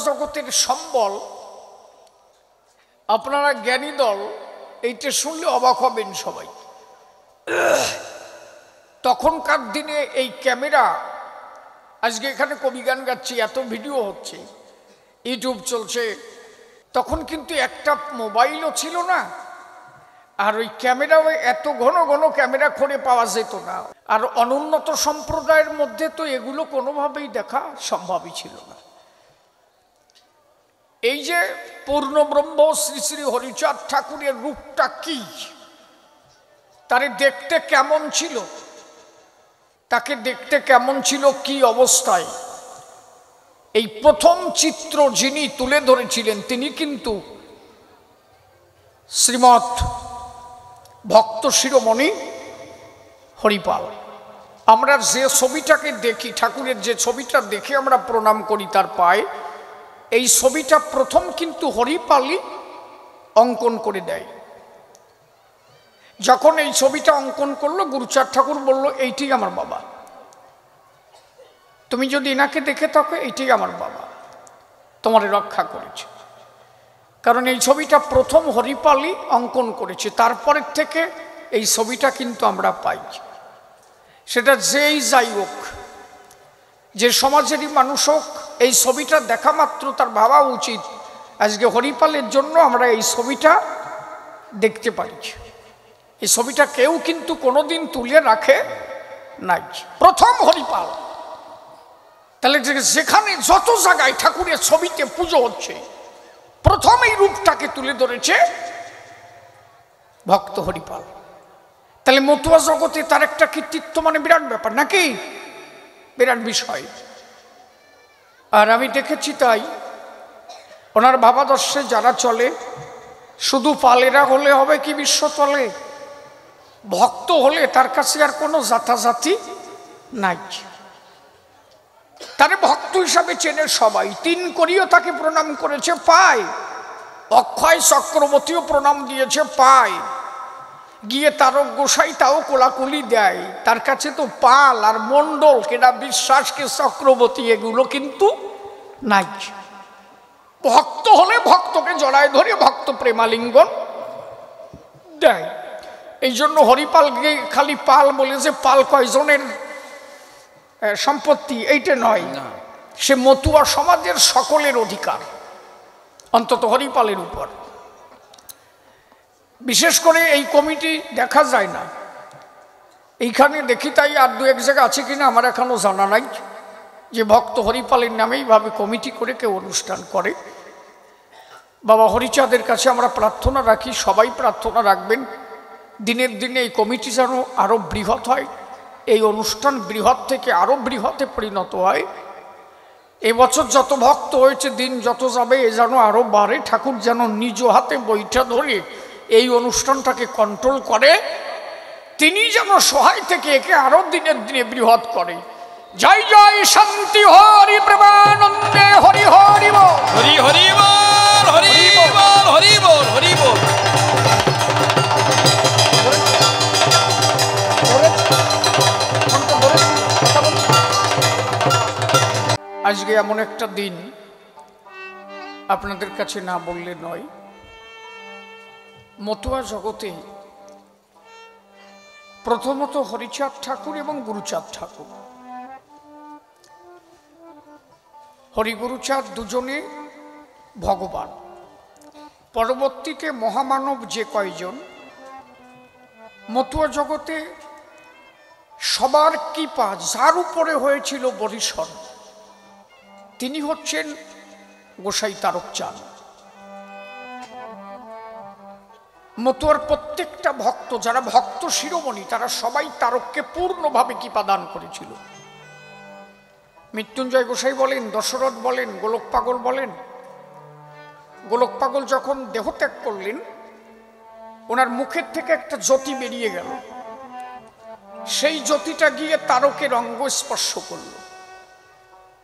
জগতের সম্বল, আপনারা জ্ঞানী দল এইটা শুনলে অবাক হবেন সবাই। তখনকার দিনে এই ক্যামেরা, আজকে এখানে কবি গান গাচ্ছি, এত ভিডিও হচ্ছে, ইউটিউব চলছে, তখন কিন্তু একটা মোবাইলও ছিল না, আর ওই ক্যামেরাও এত ঘন ঘন ক্যামেরা করে পাওয়া যেত না। আর অনুন্নত সম্প্রদায়ের মধ্যে তো এগুলো কোনোভাবেই দেখা সম্ভবই ছিল না। এই যে পূর্ণব্রহ্ম শ্রী শ্রী হরিচাঁদ ঠাকুরের রূপটা কি, তারে দেখতে কেমন ছিল, তাকে দেখতে কেমন ছিল, কি অবস্থায়, এই প্রথম চিত্র যিনি তুলে ধরেছিলেন তিনি কিন্তু শ্রীমৎ ভক্ত শিরোমণি হরিপাল। আমরা যে ছবিটাকে দেখি, ঠাকুরের যে ছবিটা দেখে আমরা প্রণাম করি তার পায়ে, এই ছবিটা প্রথম কিন্তু হরিপালই অঙ্কন করে দেয়। যখন এই ছবিটা অঙ্কন করলো, গুরুচাঁদ ঠাকুর বলল, এইটি আমার বাবা, তুমি যদি এনাকে দেখে থাকো এইটি আমার বাবা, তোমার রক্ষা করেছে। কারণ এই ছবিটা প্রথম হরিপালই অঙ্কন করেছে, তারপরের থেকে এই ছবিটা কিন্তু আমরা পাই। সেটা যেই যাই হোক, যে সমাজেরই মানুষ হোক, এই ছবিটা দেখা মাত্র তার ভাবা উচিত আজকে হরিপালের জন্য আমরা এই ছবিটা দেখতে পারি। এই ছবিটা কেউ কিন্তু কোনোদিন তুলে রাখে নাই, প্রথম হরিপাল। তাহলে যেখানে যত জায়গায় ঠাকুরের ছবিতে পুজো হচ্ছে, প্রথম এই রূপটাকে তুলে ধরেছে ভক্ত হরিপাল। তাহলে মতুয়া জগতে তার একটা কৃতিত্ব মানে বিরাট ব্যাপার নাকি, বিরাট বিষয়। আর আমি দেখেছি তাই ওনার ভাবাদর্শে যারা চলে, শুধু পালেরা হলে হবে কি বিশ্ব তলে, ভক্ত হলে তার কাছে আর কোনো জাতাজাতি নাই, তারে ভক্ত হিসাবে চেনে সবাই। তিন করিও তাকে প্রণাম করেছে পায়, অক্ষয় চক্রবর্তীও প্রণাম দিয়েছে পায়, গিয়ে তারক গোসাই তাও কোলাকুলি দেয়। তার কাছে তো পাল আর মণ্ডল কেনা বিশ্বাসকে চক্রবর্তী এগুলো কিন্তু নাই। ভক্ত হলে ভক্তকে জড়ায় ধরে ভক্ত প্রেমালিঙ্গন দেয়। এই জন্য হরিপালকে খালি পাল বলে যে পাল কয়জনের সম্পত্তি এইটা নয়, সে মতুয়া সমাজের সকলের অধিকার, অন্তত হরিপালের উপর। বিশেষ করে এই কমিটি দেখা যায় না, এইখানে দেখি তাই, আর দু এক জায়গা আছে কিনা আমার এখনো জানা নাই, যে ভক্ত হরিপালের নামে এইভাবে কমিটি করে কেউ অনুষ্ঠান করে। বাবা হরিচাঁদের কাছে আমরা প্রার্থনা রাখি, সবাই প্রার্থনা রাখবেন, দিনের দিনে এই কমিটি যেন আরও বৃহৎ হয়, এই অনুষ্ঠান বৃহৎ থেকে আরও বৃহতে পরিণত হয়। এবছর যত ভক্ত হয়েছে, দিন যত যাবে এ যেন আরও বাড়ে, ঠাকুর যেন নিজ হাতে বইটা ধরে এই অনুষ্ঠানটাকে কন্ট্রোল করে, তিনি যেন সহায় থেকে একে আরো দিনের দিনে বৃহৎ করে। জয় জয় শান্তি হরি প্রেমানন্দে হরি হরি বল, হরি হরি বল, হরি বল, হরি বল, হরি বল। আজকে এমন একটা দিন আপনাদের কাছে না বললে নয়, মতুয়া জগতে প্রথমত হরিচাঁদ ঠাকুর এবং গুরুচাঁদ ঠাকুর, হরিগুরুচাঁদ দুজনে ভগবান, পরবর্তীতে মহামানব যে কয়জন, মতুয়া জগতে সবার কৃপা যার উপরে হয়েছিল বরিশন, তিনি হচ্ছেন গোসাই তারকচাঁদ। মতুয়ার প্রত্যেকটা ভক্ত, যারা ভক্ত শিরোমণি, তারা সবাই তারককে পূর্ণভাবে কৃপা দান করেছিল। মৃত্যুঞ্জয় গোসাই বলেন, দশরথ বলেন, গোলক পাগল বলেন, গোলক পাগল যখন দেহত্যাগ করলেন, ওনার মুখের থেকে একটা জ্যোতি বেরিয়ে গেল, সেই জ্যোতিটা গিয়ে তারকের অঙ্গ স্পর্শ করল,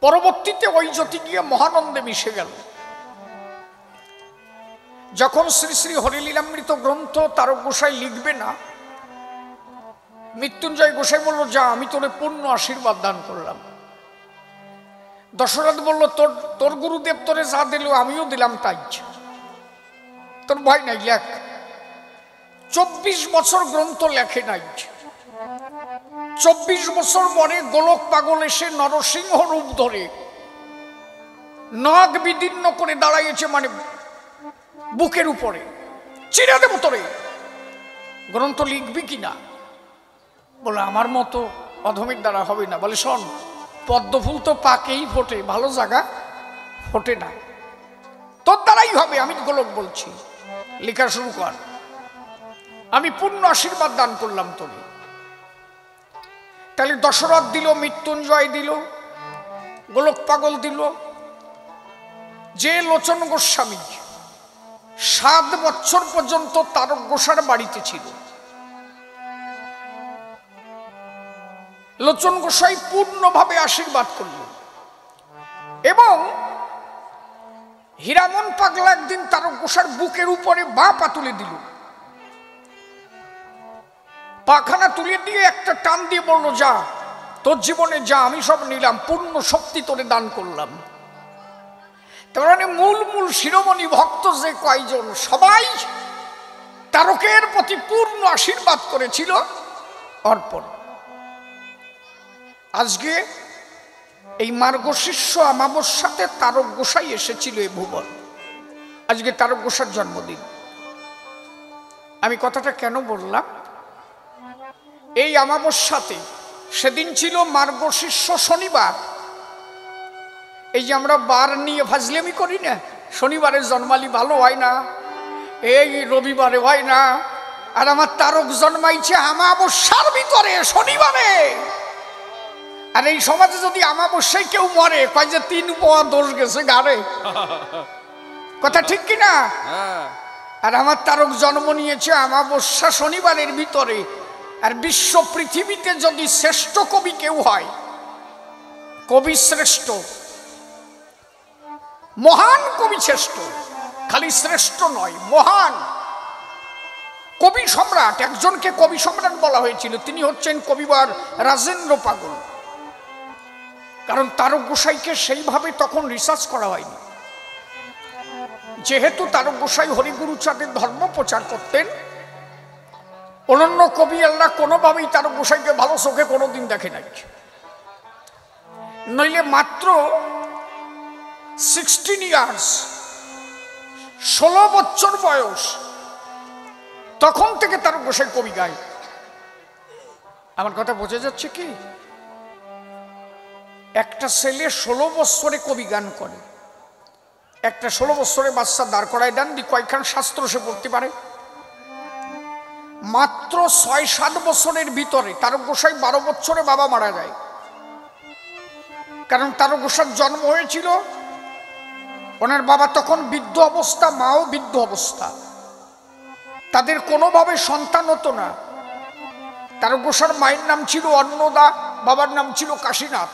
পরবর্তীতে ওই জ্যোতি গিয়ে মহানন্দে মিশে গেল। যখন শ্রী শ্রী হরিলীলামৃত গ্রন্থ তারক গোসাই লিখবে না, মৃত্যুঞ্জয় গোসাই বলল, যা আমি তোরে পূর্ণ আশীর্বাদ দান করলাম। দশরথ বলল, তোর তোর গুরুদেব তোরে যা দিল আমিও দিলাম তাই, তোর ভয় নাই, লেখ। 24 বছর গ্রন্থ লেখে নাই। 24 বছর পরে গোলক পাগল এসে নরসিংহ রূপ ধরে নাগ বিদীর্ণ করে দাঁড়াইছে, মানে বুকের উপরে, চিরা দেব তোরে, গ্রন্থ লিখবি কিনা? বলে আমার মতো অধমের দ্বারা হবে না। বলে শোন, পদ্মফুল তো পাকেই ফোটে, ভালো জায়গা ফোটে না, তোর দ্বারাই হবে, আমি গোলক বলছি, লেখা শুরু কর, আমি পূর্ণ আশীর্বাদ দান করলাম তোরে। তাহলে দশরথ দিল, মৃত্যুঞ্জয় দিল, গোলক পাগল দিল। যে লোচন গোস্বামী 7 বছর পর্যন্ত তারক গোসার বাড়িতে ছিল, লোচন গোসাই পূর্ণভাবে আশীর্বাদ করল। এবং হীরামন পাগলা একদিন তারক গোসার বুকের উপরে বাঁ পা তুলে দিল, পাখানা তুলে দিয়ে একটা টান দিয়ে বলল, যা, তোর জীবনে যা, আমি সব নিলাম, পূর্ণ শক্তি তোরে দান করলাম। তার মানে মূল শিরোমণি ভক্ত যে কয়জন, সবাই তারকের প্রতি পূর্ণ আশীর্বাদ করেছিল অর্পণ। আজকে এই মার্গশীর্ষ অমাবস্যাতে তারক গোসাই এসেছিল এই ভুবন, আজকে তারক গোসার জন্মদিন। আমি কথাটা কেন বললাম? এই অমাবস্যাতে, সেদিন ছিল মার্গশীর্ষ শনিবার। এই যে আমরা বার নিয়ে ফাজলামি করি না, শনিবারে জন্মালি ভালো হয় না, এই রবিবারে হয় না, আর আমার তারক জন্মাইছে অমাবস্যার ভিতরে শনিবারে। আর এই সমাজে যদি অমাবস্যায় কেউ মরে, কয় যে 3 পোয়া দোষ গেছে গাড়ে, কথা ঠিক কিনা? আর আমার তারক জন্ম নিয়েছে অমাবস্যা শনিবারের ভিতরে। আর বিশ্ব পৃথিবীতে যদি শ্রেষ্ঠ কবি কেউ হয়, কবি শ্রেষ্ঠ, মহান কবি শ্রেষ্ঠ, খালি শ্রেষ্ঠ নয়, মহান কবি সম্রাট, একজনকে কবি সম্রাট বলা হয়েছিল, তিনি হচ্ছেন কবিবার রাজেন্দ্র পাগল। কারণ তারক গোসাইকে সেইভাবে তখন রিসার্চ করা হয়নি। যেহেতু তারক গোসাই হরিগুরু চাঁদের ধর্ম প্রচার করতেন, অনন্য কবি আল্লাহ কোনোভাবেই তারক গোসাইকে ভালো চোখে কোনোদিন দেখে নাই। নইলে মাত্র 16 ইয়ার্স, 16 বছর বয়স, তখন থেকে তারক গোসাই কবি গায়। আমার কথা বোঝা যাচ্ছে কি? একটা ছেলে 16 বছরে কবি গান করে, একটা 16 বছরে বাচ্চা দাঁড় করায় দেন, দি কয়েকখান শাস্ত্র সে পড়তে পারে। মাত্র 6-7 বছরের ভিতরে তারক গোসাই 12 বছরে বাবা মারা যায়। কারণ তারক গোসাইর জন্ম হয়েছিল, ওনার বাবা তখন বৃদ্ধ অবস্থা, মাও বৃদ্ধ অবস্থা, তাদের কোনোভাবে সন্তান হতো না। তারক গোসাইর মায়ের নাম ছিল অন্নদা, বাবার নাম ছিল কাশীনাথ।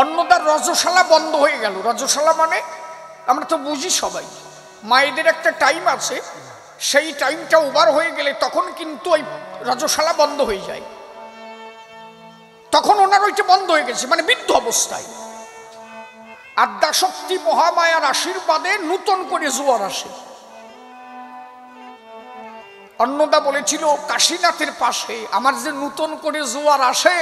অন্নদার রজশালা বন্ধ হয়ে গেল। রজশালা মানে আমরা তো বুঝি সবাই, মায়েদের একটা টাইম আছে, সেই টাইমটা ওভার হয়ে গেলে তখন কিন্তু ওই রজশালা বন্ধ হয়ে যায়। তখন ওনার ওইটা বন্ধ হয়ে গেছে, মানে বৃদ্ধ অবস্থায়। আদ্যাশক্তি মহামায়ার আশীর্বাদে নূতন করে জোয়ার আসে। অন্নদা বলেছিল কাশীনাথের পাশে আমার যে নূতন করে জোয়ার আসে,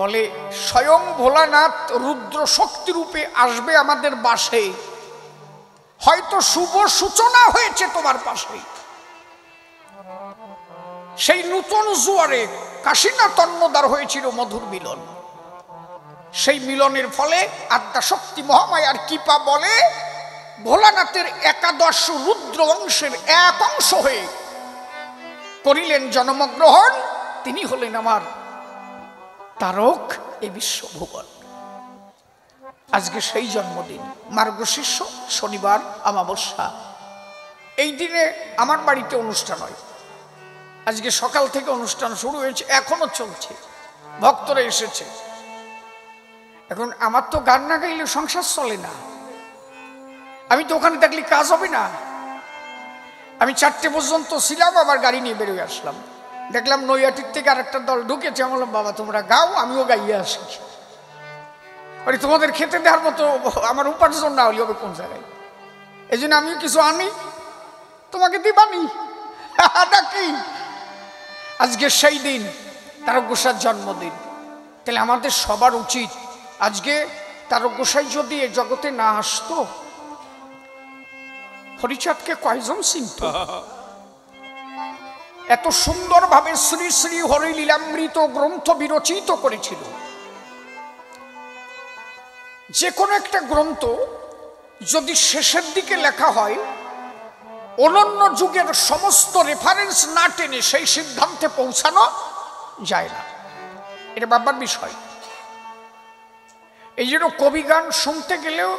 বলে স্বয়ং ভোলানাথ রুদ্র শক্তি রূপে আসবে আমাদের বাসে, হয়তো শুভ সূচনা হয়েছে তোমার পাশে। সেই নূতন জোয়ারে কাশীনাথ অন্নদার হয়েছিল মধুর মিলন। সেই মিলনের ফলে আদ্যাশক্তি মহামায়ার কৃপা বলে ভোলানাথের 11 রুদ্র অংশের এক অংশ হয়ে করিলেন জন্মগ্রহণ। তিনি হলেন আমার তারক এই বিশ্বভুবন। আজকে সেই জন্মদিন, মার্গশীর্ষ শনিবার অমাবস্যা। এই দিনে আমার বাড়িতে অনুষ্ঠান হয়। আজকে সকাল থেকে অনুষ্ঠান শুরু হয়েছে, এখনো চলছে, ভক্তরা এসেছে। এখন আমার তো গান না গাইলে সংসার চলে না, আমি তো ওখানে থাকলে কাজ হবে না। আমি 4টে পর্যন্ত ছিলাম, আবার গাড়ি নিয়ে বেরোয় আসলাম। দেখলাম নৈহাটির থেকে আরেকটা দল ঢুকেছে। আমি বললাম বাবা তোমরা গাও, আমিও গাইয়ে আসি। মানে তোমাদের খেতে দেওয়ার মতো আমার উপার্জন না হলে হবে কোন জায়গায়, এই জন্য আমি কিছু আনি তোমাকে দিবানি নাকি। আজকে সেই দিন তারক গোসাইর জন্মদিন, তাহলে আমাদের সবার উচিত আজকে তারক গোসাই যদি এ জগতে না আসতো হরিচাঁদকে কয়জন চিনত? এত সুন্দরভাবে শ্রী শ্রী হরি লীলামৃত গ্রন্থ বিরচিত করেছিল। যে কোনো একটা গ্রন্থ যদি শেষের দিকে লেখা হয় অনন্য যুগের সমস্ত রেফারেন্স না টেনে সেই সিদ্ধান্তে পৌঁছানো যায় না, এটা ভাববার বিষয়। এই জন্য কবি গান শুনতে গেলেও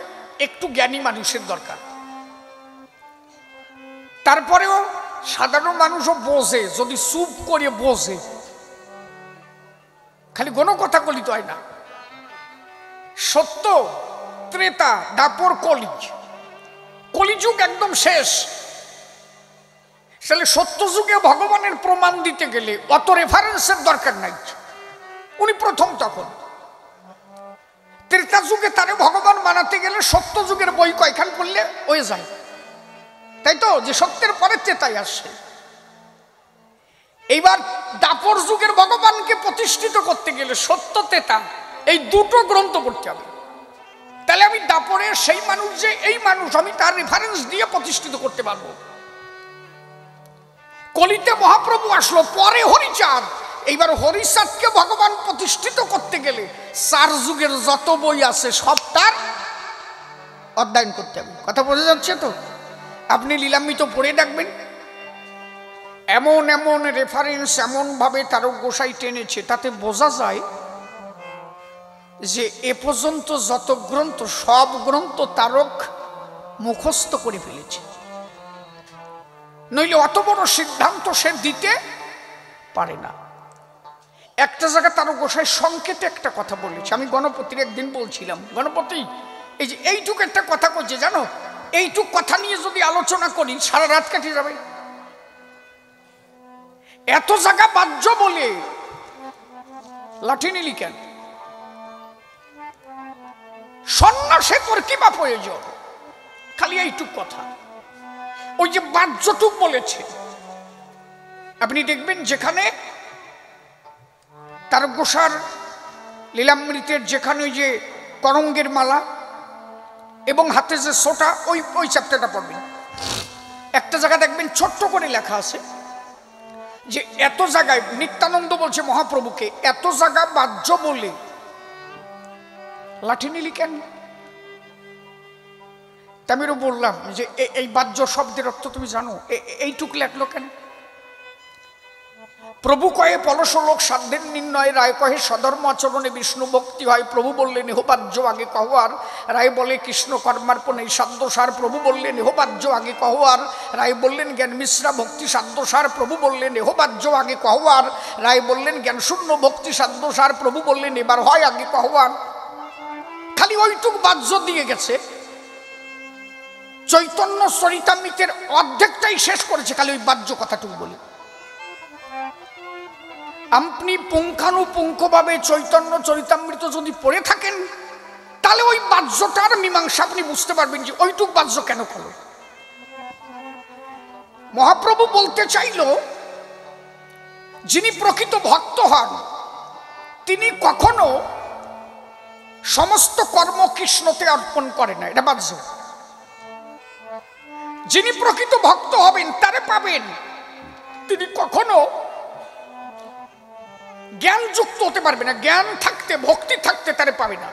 একটু জ্ঞানী মানুষের দরকার। তারপরেও সাধারণ মানুষও বোঝে, যদি চুপ করে বোঝে, খালি কোনো কথা কলিত হয় না। সত্য, ত্রেতা, দাপর, কলিযুগ একদম শেষ। তাহলে সত্য যুগে ভগবানের প্রমাণ দিতে গেলে অত রেফারেন্সের দরকার নাই, উনি প্রথম। তখন ত্রেতা যুগে তারে ভগবান মানাতে গেলে সত্য যুগের বই কয়খান পড়লে হয়ে যায়, তাই তো? যে সত্যের পরে ত্রেতাই আসছে। এইবার দাপর যুগের ভগবানকে প্রতিষ্ঠিত করতে গেলে সত্য ত্রেতা এই দুটো গ্রন্থ পড়তে হবে। তাহলে আমি দাপরের সেই মানুষ যে এই মানুষ, আমি তার রেফারেন্স দিয়ে প্রতিষ্ঠিত করতে পারবো। কলিতে মহাপ্রভু আসলো, পরে হরিচাঁদ। এইবার হরিচাঁদকে ভগবান প্রতিষ্ঠিত করতে গেলে 4 যুগের যত বই আছে সব তার অধ্যয়ন করতে হবে। কথা বোঝা যাচ্ছে তো? আপনি লীলামৃত পড়ে দেখবেন, এমন এমন রেফারেন্স এমন ভাবে তারক গোসাই টেনেছে, তাতে বোঝা যায় যে এ পর্যন্ত যত গ্রন্থ সব গ্রন্থ তারক মুখস্থ করে ফেলেছে, নইলে অত বড় সিদ্ধান্ত সে দিতে পারে না। একটা জায়গা তারক গোসাই সংকেতে একটা কথা বলেছে, আমি গণপতির একদিন বলছিলাম, গণপতি এই যে এইটুকু একটা কথা করছে জানো, এইটুক কথা নিয়ে যদি আলোচনা করি সারা রাত কাটিয়ে যাবে। এত জায়গা বাহ্য বলে লাঠি নিলি কেন? সন্ন্যাসে তোর কি বা প্রয়োজন? খালি এইটুক কথা, ওই যে বাহ্যটুক বলেছে। আপনি দেখবেন যেখানে তারক গোসার লীলামৃতের যেখানে ওই যে করঙ্গের মালা এবং হাতে যে সোটা, ওই চ্যাপ্টারটা পড়বেন, একটা জায়গা দেখবেন ছোট্ট করে লেখা আছে যে এত জায়গায় নিত্যানন্দ বলছে মহাপ্রভুকে, এত জায়গা বাহ্য বলে লাঠি নিলি কেন? আমিও বললাম যে এই বাহ্য শব্দের অর্থ তুমি জানো, এইটুক লেখলো কেন? প্রভু কয়ে পলশলোক সাধ্যের নির্ণয়, রায় কহে স্বধর্ম আচরণে বিষ্ণু ভক্তি হয়। প্রভু বললেন এহ বাহ্য আগে কহোয়ার, রায় বলে কৃষ্ণ কর্মার্পণে সাধ্যসার। প্রভু বললেন এহ বাহ্য আগে কহোয়ার, রায় বললেন জ্ঞান মিশ্রা ভক্তি সাধ্যসার। প্রভু বললেন এহ বাহ্য আগে কহোয়ার, রায় বললেন জ্ঞান শূন্য ভক্তি সাধ্যসার। প্রভু বললেন এবার হয় আগে কহোয়ার। খালি ওইটুক বাহ্য দিয়ে গেছে। চৈতন্য চরিতামৃতের অর্ধেকটাই শেষ করেছে খালি ওই বাহ্য কথাটুকু বলে। আপনি পুঙ্খানুপুঙ্খভাবে চৈতন্য চরিতামৃত যদি পড়ে থাকেন তাহলে ওই বাহ্যটার মীমাংসা আপনি বুঝতে পারবেন যে ওইটুক বাহ্য কেন করল। মহাপ্রভু বলতে চাইল যিনি প্রকৃত ভক্ত হন তিনি কখনো সমস্ত কর্ম কৃষ্ণতে অর্পণ করে না, এটা বাহ্য। যিনি প্রকৃত ভক্ত হবেন তারে পাবেন, তিনি কখনো জ্ঞান যুক্ত হতে পারবে না। জ্ঞান থাকতে ভক্তি থাকতে তারে পাবে না।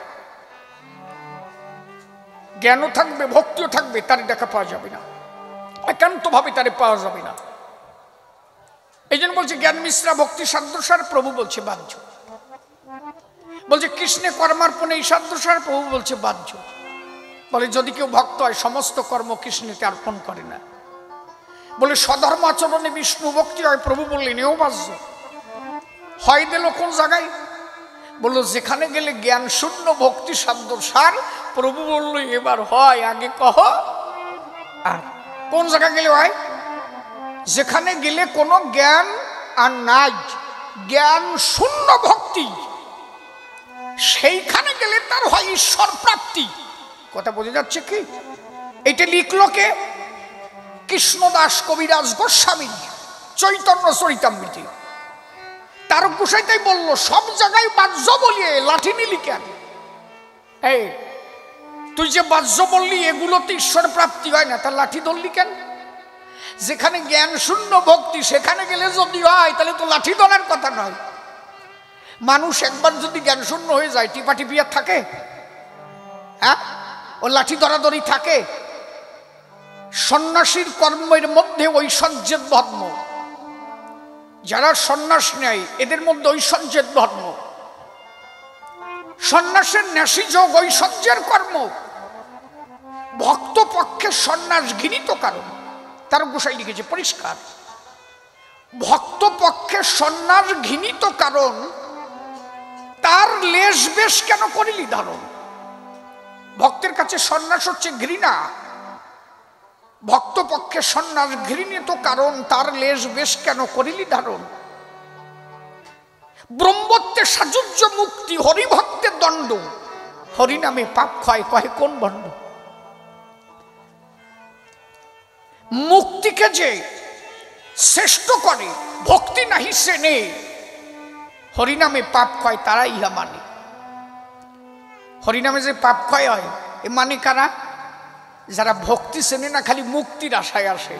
জ্ঞানও থাকবে ভক্তিও থাকবে, তারে দেখা পাওয়া যাবে না, একান্ত ভাবে তারে পাওয়া যাবে না। এই জন্য বলছে জ্ঞান মিশ্রা ভক্তি সাধ্যসার। প্রভু বলছে বাহ্য। বলছে কৃষ্ণে কর্মার্পণে এই সাধ্যসার। প্রভু বলছে বাহ্য। বলে যদি কেউ ভক্ত হয় সমস্ত কর্ম কৃষ্ণকে অর্পণ করে না। বলে স্বধর্ম আচরণে বিষ্ণু ভক্তি হয়। প্রভু বললেন এও বাহ্য। হয় দিল কোন জায়গায়? বললো যেখানে গেলে জ্ঞান শূন্য ভক্তি সাধ্য সার। প্রভু বললো এবার হয় আগে কহ। আর কোন জায়গা গেলে হয়? যেখানে গেলে কোনো জ্ঞান আর নাই, জ্ঞান শূন্য ভক্তি সেইখানে গেলে তার হয় ঈশ্বর প্রাপ্তি। কথা বোঝা যাচ্ছে কি? এটা লিখলো কে? কৃষ্ণদাস কবিরাজ গোস্বামী, চৈতন্য চরিতামৃতে। তার গোসাই তাই বললো, সব জায়গায় বাহ্য বলিয়ে লাঠি নিলি কেন? এই তুই যে বাহ্য বললি এগুলোতে ঈশ্বর প্রাপ্তি হয় না, তার লাঠি ধরলি কেন? যেখানে জ্ঞান শূন্য ভক্তি সেখানে গেলে যদি হয় তাহলে তো লাঠি ধরার কথা নয়। মানুষ একবার যদি জ্ঞান শূন্য হয়ে যায় টিপাটিপি আর থাকে? হ্যাঁ, ও লাঠি ধরাধরি থাকে? সন্ন্যাসীর কর্মের মধ্যে ঐশ্বর্যের ধর্ম, যারা সন্ন্যাস নেয় এদের মধ্যে ঐশ্বর্যের ধর্ম। সন্ন্যাসের ন্যাসী যোগ ঐশ্বর্যের কর্ম। ভক্ত পক্ষে সন্ন্যাস ঘৃণিত কারণ। তার গোসাই লিখেছে পরিষ্কার, ভক্ত পক্ষে সন্ন্যাস ঘৃণিত কারণ, তার লেশ বেশ কেন করিলি ধারণ। ভক্তের কাছে সন্ন্যাস হচ্ছে ঘৃণা। ভক্ত পক্ষে সন্ন্যাস ঘৃণিত কারণ, তার লেশ বেশ কেন করিলি ধারণ। ব্রহ্মত্বে সাযুজ্য মুক্তি, হরিভক্তের দণ্ড, হরিনামে পাপ ক্ষয় কহে কোন বন্ড। মুক্তিকে যে শ্রেষ্ঠ করে ভক্তি নাহি সে নে, হরিনামে পাপ ক্ষয় তারা ইহা মানে। হরিনামে যে পাপ ক্ষয় হয় এ মানে কারা? যারা ভক্তি চেনে না, খালি মুক্তির আশায় আসে।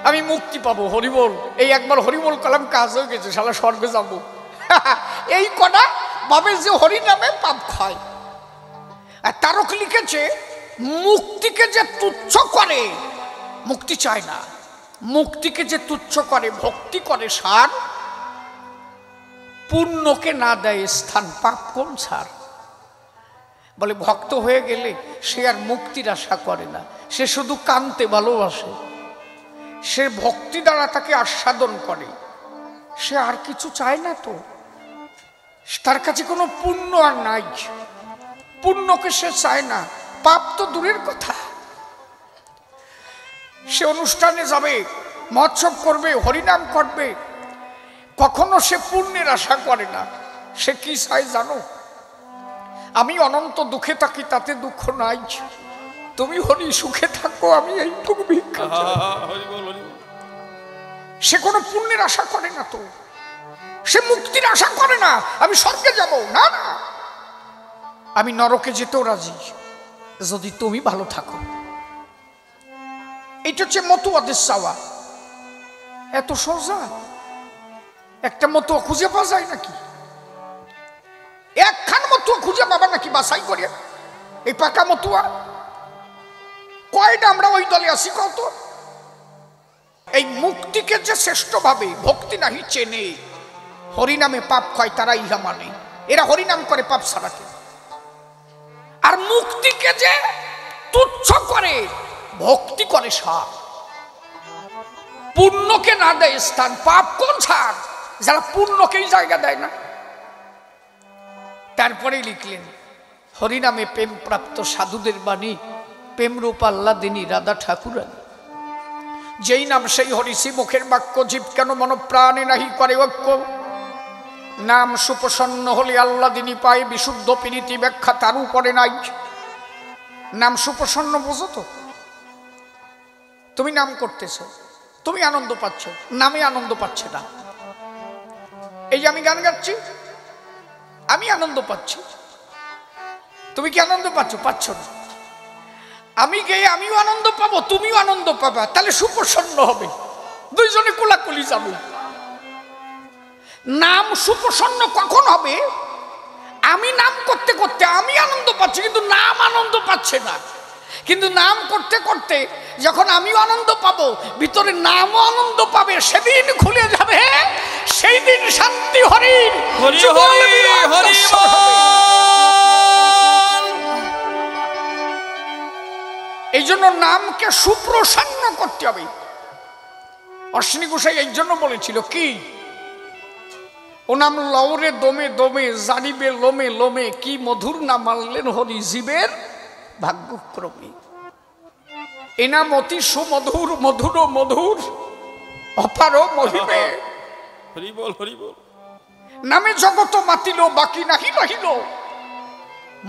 আমি মুক্তি পাবো, হরিবল, এই একবার হরিবল কলাম কাজ হয়ে গেছে, শালা স্বর্গে যাবো, এই কটা ভাবে যে হরিনামে পাপ ক্ষয়। আর তারক লিখেছে, মুক্তিকে যে তুচ্ছ করে, মুক্তি চায় না, মুক্তিকে যে তুচ্ছ করে ভক্তি করে সার, পুণ্যকে না দেয় স্থান পাপ কোন ছাড়। বলে ভক্ত হয়ে গেলে সে আর মুক্তির আশা করে না, সে শুধু কানতে ভালোবাসে, সে ভক্তি দ্বারা তাকে আস্বাদন করে, সে আর কিছু চায় না। তো তার কাছে কোনো পুণ্য আর নাই, পুণ্যকে সে চায় না, পাপ তো দূরের কথা। সে অনুষ্ঠানে যাবে, মহোৎসব করবে, হরিনাম করবে, কখনো সে পুণ্যের আশা করে না। সে কি চায় জানো? আমি অনন্ত দুঃখে থাকি তাতে দুঃখ নাই, তুমি হরি সুখে থাকো আমি এইটুকু ভিক্ষা চাই। সে কোনো পুণ্যের আশা করে না, তো সে মুক্তির আশা করে না, আমি স্বর্গে যাব না, না আমি নরকে যেতেও রাজি যদি তুমি ভালো থাকো। এটা হচ্ছে মতুয়াদের চাওয়া। এত সোজা? একটা মতুয়া খুঁজে পাওয়া যায় নাকি? একখান মতুয়া খুঁজে পাবা নাকি বাছাই করে? এই পাকা মতুয়া কয়টা আমরা ওই দলে আছি কত? এই মুক্তিকে যে শ্রেষ্ঠ ভাবে ভক্তি নাহি চেনে, হরিনামে পাপ ক্ষয় তারা ইহা মানে। এরা হরিনাম করে পাপ ছাড়াতে। আর মুক্তিকে যে তুচ্ছ করে ভক্তি করে সার, পুণ্যকে না দেয় স্থান পাপ কোন ছাড়। যারা পুণ্যকেই জায়গা দেয় না। তারপরে লিখলেন, হরিনামে প্রেম প্রাপ্ত সাধুদের বাণী, প্রেমরূপ আল্লাদিনী রাধা ঠাকুরানী। যেই নাম সেই হরিষি মুখের বাক্য, জীব কেন মন প্রাণে নাহি করে ঐক্য। নাম সুপ্রসন্ন হলে আল্লাদিনী পায়, বিশুদ্ধ প্রীতি ব্যাখ্যা তার উপরে নাই। নাম সুপ্রসন্ন বোঝো তো? তুমি নাম করতেছ, তুমি আনন্দ পাচ্ছ, নামে আনন্দ পাচ্ছে না। এই যে আমি গান গাচ্ছি, আমি আনন্দ পাচ্ছি, তুমি কি আনন্দ পাচ্ছ? পাচ্ছ না। আমি গেয়ে আমিও আনন্দ পাবো, তুমিও আনন্দ পাবা, তাহলে সুপ্রসন্ন হবে, দুইজনে কোলাকুলি যাবে। নাম সুপ্রসন্ন কখন হবে? আমি নাম করতে করতে আমি আনন্দ পাচ্ছি, কিন্তু নাম আনন্দ পাচ্ছে না। কিন্তু নাম করতে করতে যখন আমিও আনন্দ পাবো, ভিতরে নামও আনন্দ পাবে, সেদিন খুলে যাবে, সেই দিন শান্তি হরির। এই জন্য নামকে সুপ্রসন্ন করতে হবে। অশ্বিনী গোসাই এই জন্য বলেছিল কি, ও নাম লওরে দমে দমে, জানিবে লোমে লোমে, কি মধুর নাম মানলেন হরি জীবের ভাগ্যক্রমে। এ নাম অতি সুমধুর, মধুর মধুর, অপার মহিমে। হরি বল, হরি বল। নামে জগত মাতিল, বাকি নাহি রহিল,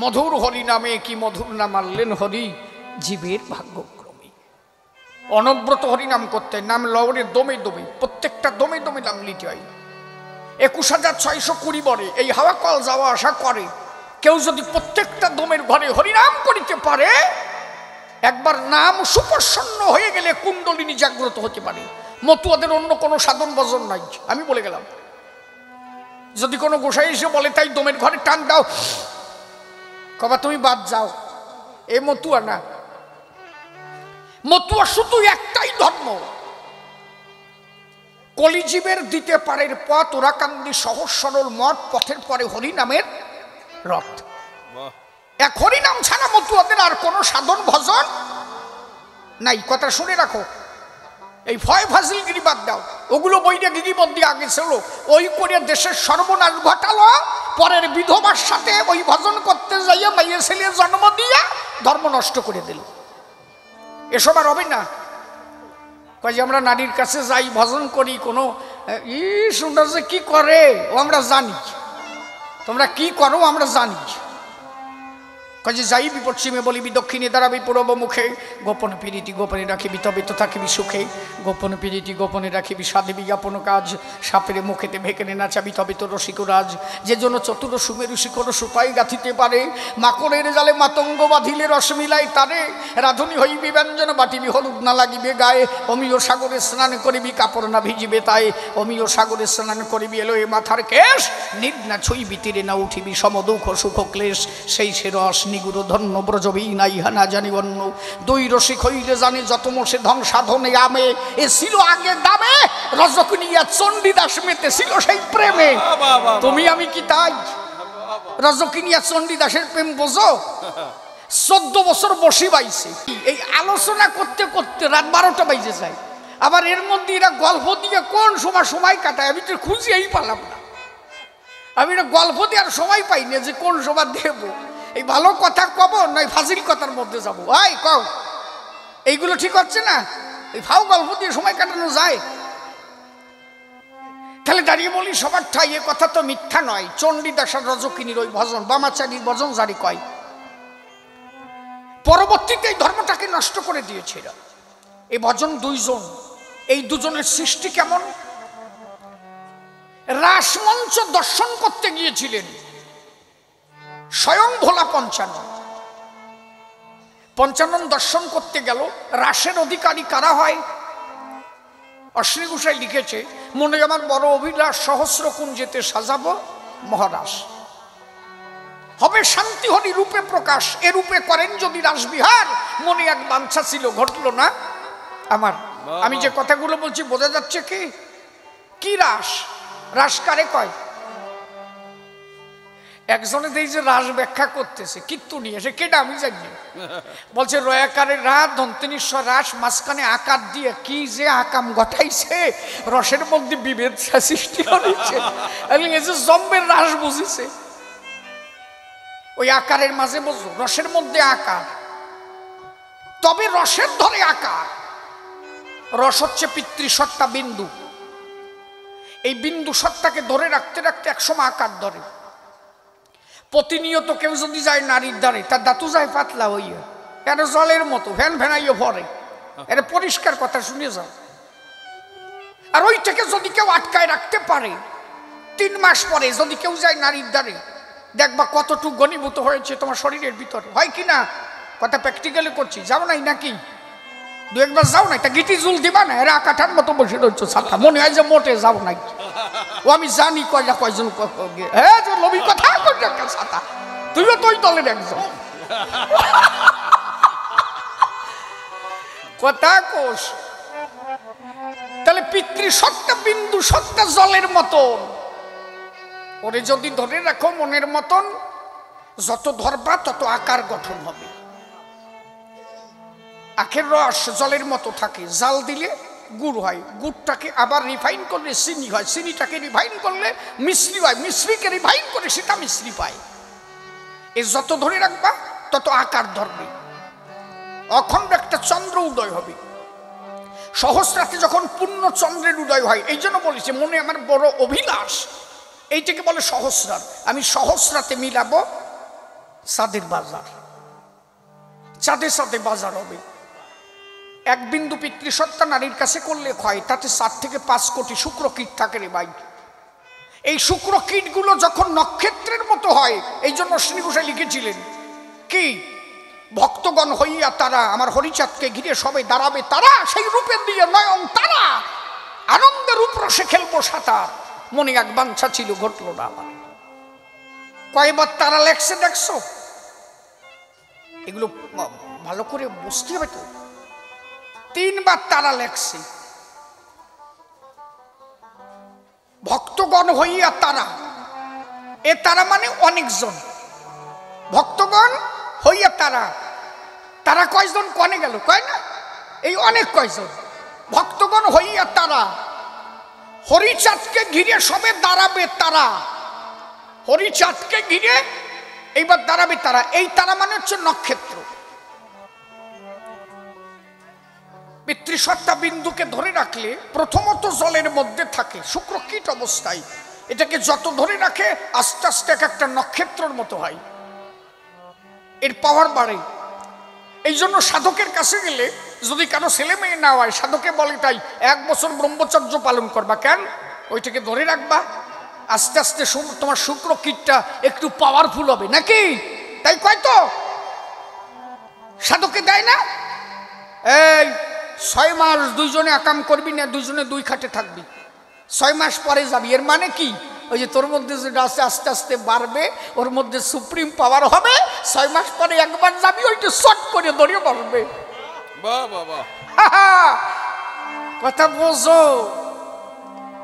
মধুর হরি নামে কি মধুর নাম আনলেন হরি, জীবের ভাগ্যক্রমে। অনব্রত হরি নাম করতে নাম লওয়ারে দমে দমে, প্রত্যেকটা দমে দমে নাম লিতে হয়। 21,620 বরে এই হাওয়া কল যাওয়া আসা করে। কেউ যদি প্রত্যেকটা দমের ঘরে হরিনাম করিতে পারে, একবার নাম সুপ্রসন্ন হয়ে গেলে কুণ্ডলিনী জাগ্রত হতে পারে। মতুয়াদের অন্য কোনো সাধন ভজন নাই, আমি বলে গেলাম। যদি কোনো গোসাই এসে বলে তাই দমের ঘরে টান দাও, কবা তুমি বাদ যাও, এ মতুয়া না। মতুয়া শুধু একটাই ধর্ম, কলিজীবের দিতে পারের পথ, ওরাকান্দি সহজ সরল মঠ, পথের পরে হরিনামের রথ। এক হরিনাম ছাড়া মতুয়াদের আর কোনো সাধন ভজন নাই। কথা শুনে রাখো, এই ভয় ফাজিল গিরি বাদ দাও, ওগুলো বইটা গিরিবন্দি আগে ছিল, ওই করে দেশের সর্বনাশ ঘটালো। পরের বিধবার সাথে ওই ভজন করতে যাইয়া মাইয়া ছেলে জন্ম দিয়া ধর্ম নষ্ট করে দিল। এসব আর হবে না। কয় যে আমরা নারীর কাছে যাই ভজন করি, কোনো সুন্দর যে কি করে ও আমরা জানি, তোমরা কি করো আমরা জানি। কাজে যাইবি পশ্চিমে বলিবি দক্ষিণে দাঁড়াবি পূর্ব মুখে, গোপন পিরিতি গোপনে রাখিবি তবে তো থাকিবি সুখে, গোপন পিরিতি গোপনে রাখিবি সাধিবি আপন কাজ, সাপের মুখেতে ভেকেনে নাচাবি তবে তো রসিকরাজ। যে জন্য চতুর সুমেরু শিখর সুপাই গাঁথিতে পারে, মাকড়ের জালে মাতঙ্গ বাঁধিলে রস মিলাই তারে, রাধুনি হইবি ব্যঞ্জন বাটিবি হলুদ না লাগিবে গায়ে, অমিয় সাগরে স্নান করিবি কাপড় না ভিজিবে তাই, অমিয় সাগরে স্নান করিবি এলো এ মাথার কেশ, নিদ না ছুইবি তীরে না উঠিবি সম দুঃখ সুখ ক্লেশ, সেই সে রস নিগুরু ধন্য ব্রজবি নাই হানা জানি অন্য, দুই রসিক হইলে জানে যত মোষে ধন সাধনে আমে, এ ছিল আগে দামে রজকিনিয়া চণ্ডীদাস মেতে ছিল সেই প্রেমে। তুমি আমি কি তাই রজকিনিয়া চণ্ডীদাসের প্রেম বোঝো? 14 বছর বসি বাইছে, এই আলোচনা করতে করতে রাত 12টা বাইজে যায়। আবার এর মধ্যে এরা গল্প দিয়ে কোন সময় কাটায় আমি তো খুঁজিয়েই পারলাম না। আমি এটা গল্প দিয়ে আর সময় পাই না যে কোন সময় দেব, এই ভালো কথা কব নয় ফাজিল কথার মধ্যে যাবো। আই কও এইগুলো ঠিক হচ্ছে না, এই ফাও গল্প দিয়ে সময় কাটানো যায়? তাহলে দাঁড়িয়ে বলি সবার ঠাই, এ কথা তো মিথ্যা নয়। চণ্ডীদাস আর রজকিনীর ওই ভজন বামাচারীর ভজন জারি কয়, পরবর্তীতে এই ধর্মটাকে নষ্ট করে দিয়েছে এরা। এই ভজন দুইজন, এই দুজনের সৃষ্টি কেমন? রাসমঞ্চ দর্শন করতে গিয়েছিলেন স্বয়ং ভোলা পঞ্চানন দর্শন করতে গেল। রাসের অধিকারী কারা হয়? অশ্বিনী গোসাই লিখেছে, মনে আমার বড় অভিলাষ সহস্র কুঞ্জেতে সাজাবো মহারাস, হবে শান্তি হরি রূপে প্রকাশ, এ রূপে করেন যদি রাসবিহার, মনে এক বাঞ্ছা ছিল ঘটল না আমার। আমি যে কথাগুলো বলছি বোঝা যাচ্ছে কি? কি রাস? রাস কারে কয়? একজনে দেই যে রাস ব্যাখ্যা করতেছে কীর্তন নিয়ে, সে কেটা আমি জানি, বলছে রয়াকারের রাত ধন্তিনীশ্বর রাস, মাঝখানে আকার দিয়ে কি যে আকাম ঘটাইছে, রসের মধ্যে বিভেদ সৃষ্টি হয়েছে, জম্বের রাস বুঝিছে। ওই আকারের মাঝে বুঝলো রসের মধ্যে আকার, তবে রসের ধরে আকার। রস হচ্ছে পিতৃসত্তা বিন্দু, এই বিন্দু সত্তাকে ধরে রাখতে রাখতে একসময় আকার ধরে। প্রতিনিয়ত কেউ যদি যায় নারীর দ্বারে, তার দাঁতু যায় পাতলা হইয়া, এটা জলের মতো ফ্যান ফ্যানাইয়ে ভরে, এটা পরিষ্কার কথা শুনে যাও। আর ওইটাকে যদি কেউ আটকায় রাখতে পারে, 3 মাস পরে যদি কেউ যায় নারীর দ্বারে, দেখবা কতটুকু ঘনীভূত হয়েছে তোমার শরীরের ভিতরে, হয় কি না? কথা প্র্যাকটিক্যালি করছি, যাও নাই নাকি? 2-1 যাও নাই, তা গিটি জুল দিবা না, এরা আকাঠার মতো বসে রয়েছে ছাতা, মনে হয় যে মোটে যাও নাই। ও আমি জানি কয়জন হ্যাঁ লবি কথা ছাতা, তুইও তো ওই দলের একজন কথা কোষ। তাহলে পিতৃসত্তা বিন্দু সত্তা জলের মতন, ওরে যদি ধরে রাখো মনের মতন, যত ধরবা তত আকার গঠন হবে। আখের রস জলের মতো থাকে, জাল দিলে গুড় হয়, গুড়টাকে আবার রিফাইন করলে চিনি হয়, চিনিটাকে রিফাইন করলে মিশ্রি হয়, মিশ্রিকে রিফাইন করে সেটা মিশ্রি পায়। এই যত ধরে রাখবা তত আকার ধরবে। অখণ্ড একটা চন্দ্র উদয় হবে। সহস্রাতে যখন পূর্ণ চন্দ্রের উদয় হয়, এই জন্য বলেছে মনে আমার বড় অভিলাষ, এইটাকে বলে সহস্রাত। আমি সহস্রাতে মিলাবো চাঁদের বাজার, চাঁদে চাঁদে বাজার হবে। এক বিন্দু পিতৃসত্তা নারীর কাছে করলে ক্ষয়, তাতে 4 থেকে 5 কোটি শুক্র কীট থাকে রে ভাই। এই শুক্র কীটগুলো যখন নক্ষত্রের মতো হয়, এই জন্য শ্রীঘোষাই লিখেছিলেন কি, ভক্তগণ হইয়া তারা আমার হরিচাঁদকে ঘিরে সবে দাঁড়াবে তারা, সেই রূপে দিয়ে নয়ন তারা, আনন্দের রূপরসে খেলবো সাঁতার, মনে এক বাঞ্ছা ছিল ঘটল না আমার। কয়বার তারা লেখছে দেখছো? এগুলো ভালো করে বুঝতে হবে তো। 3 বার তারা লেখছে। ভক্তগণ হইয়া তারা, এ তারা মানে অনেকজন, ভক্তগণ হইয়া তারা, তারা কয়জন কনে গেল কয় না, এই অনেক কয়জন। ভক্তগণ হইয়া তারা হরিচাঁদকে ঘিরে সবে দাঁড়াবে তারা, হরিচাঁদকে ঘিরে এইবার দাঁড়াবে তারা। এই তারা মানে হচ্ছে নক্ষত্র। পিতৃসত্তা বিন্দুকে ধরে রাখলে প্রথমত জলের মধ্যে থাকে শুক্র কীট অবস্থায়, এটাকে যত ধরে রাখে আস্তে আস্তে একটা নক্ষত্রের মতো হয়, এর পাওয়ার বাড়ে। এই জন্য সাধকের কাছে গেলে যদি কারো ছেলে মেয়ে না হয়, সাধকে বলে তাই 1 বছর ব্রহ্মচর্য পালন করবা। কেন? ওইটাকে ধরে রাখবা, আস্তে আস্তে তোমার শুক্র কীটটা একটু পাওয়ারফুল হবে নাকি, তাই কয় তো সাধকে দেয় না। এই 6 মাস দুইজনে আকাম করবি না, দুইজনে 2 খাটে থাকবি, 6 মাস পরে যাবি। এর মানে কি, ওই যে তোর মধ্যে যেটা আছে আস্তে আস্তে বাড়বে, ওর মধ্যে সুপ্রিম পাওয়ার হবে, 6 মাস পরে একবার যাবি, ওইটা শর্ট করে ধরে বসবে। কথা বোঝো,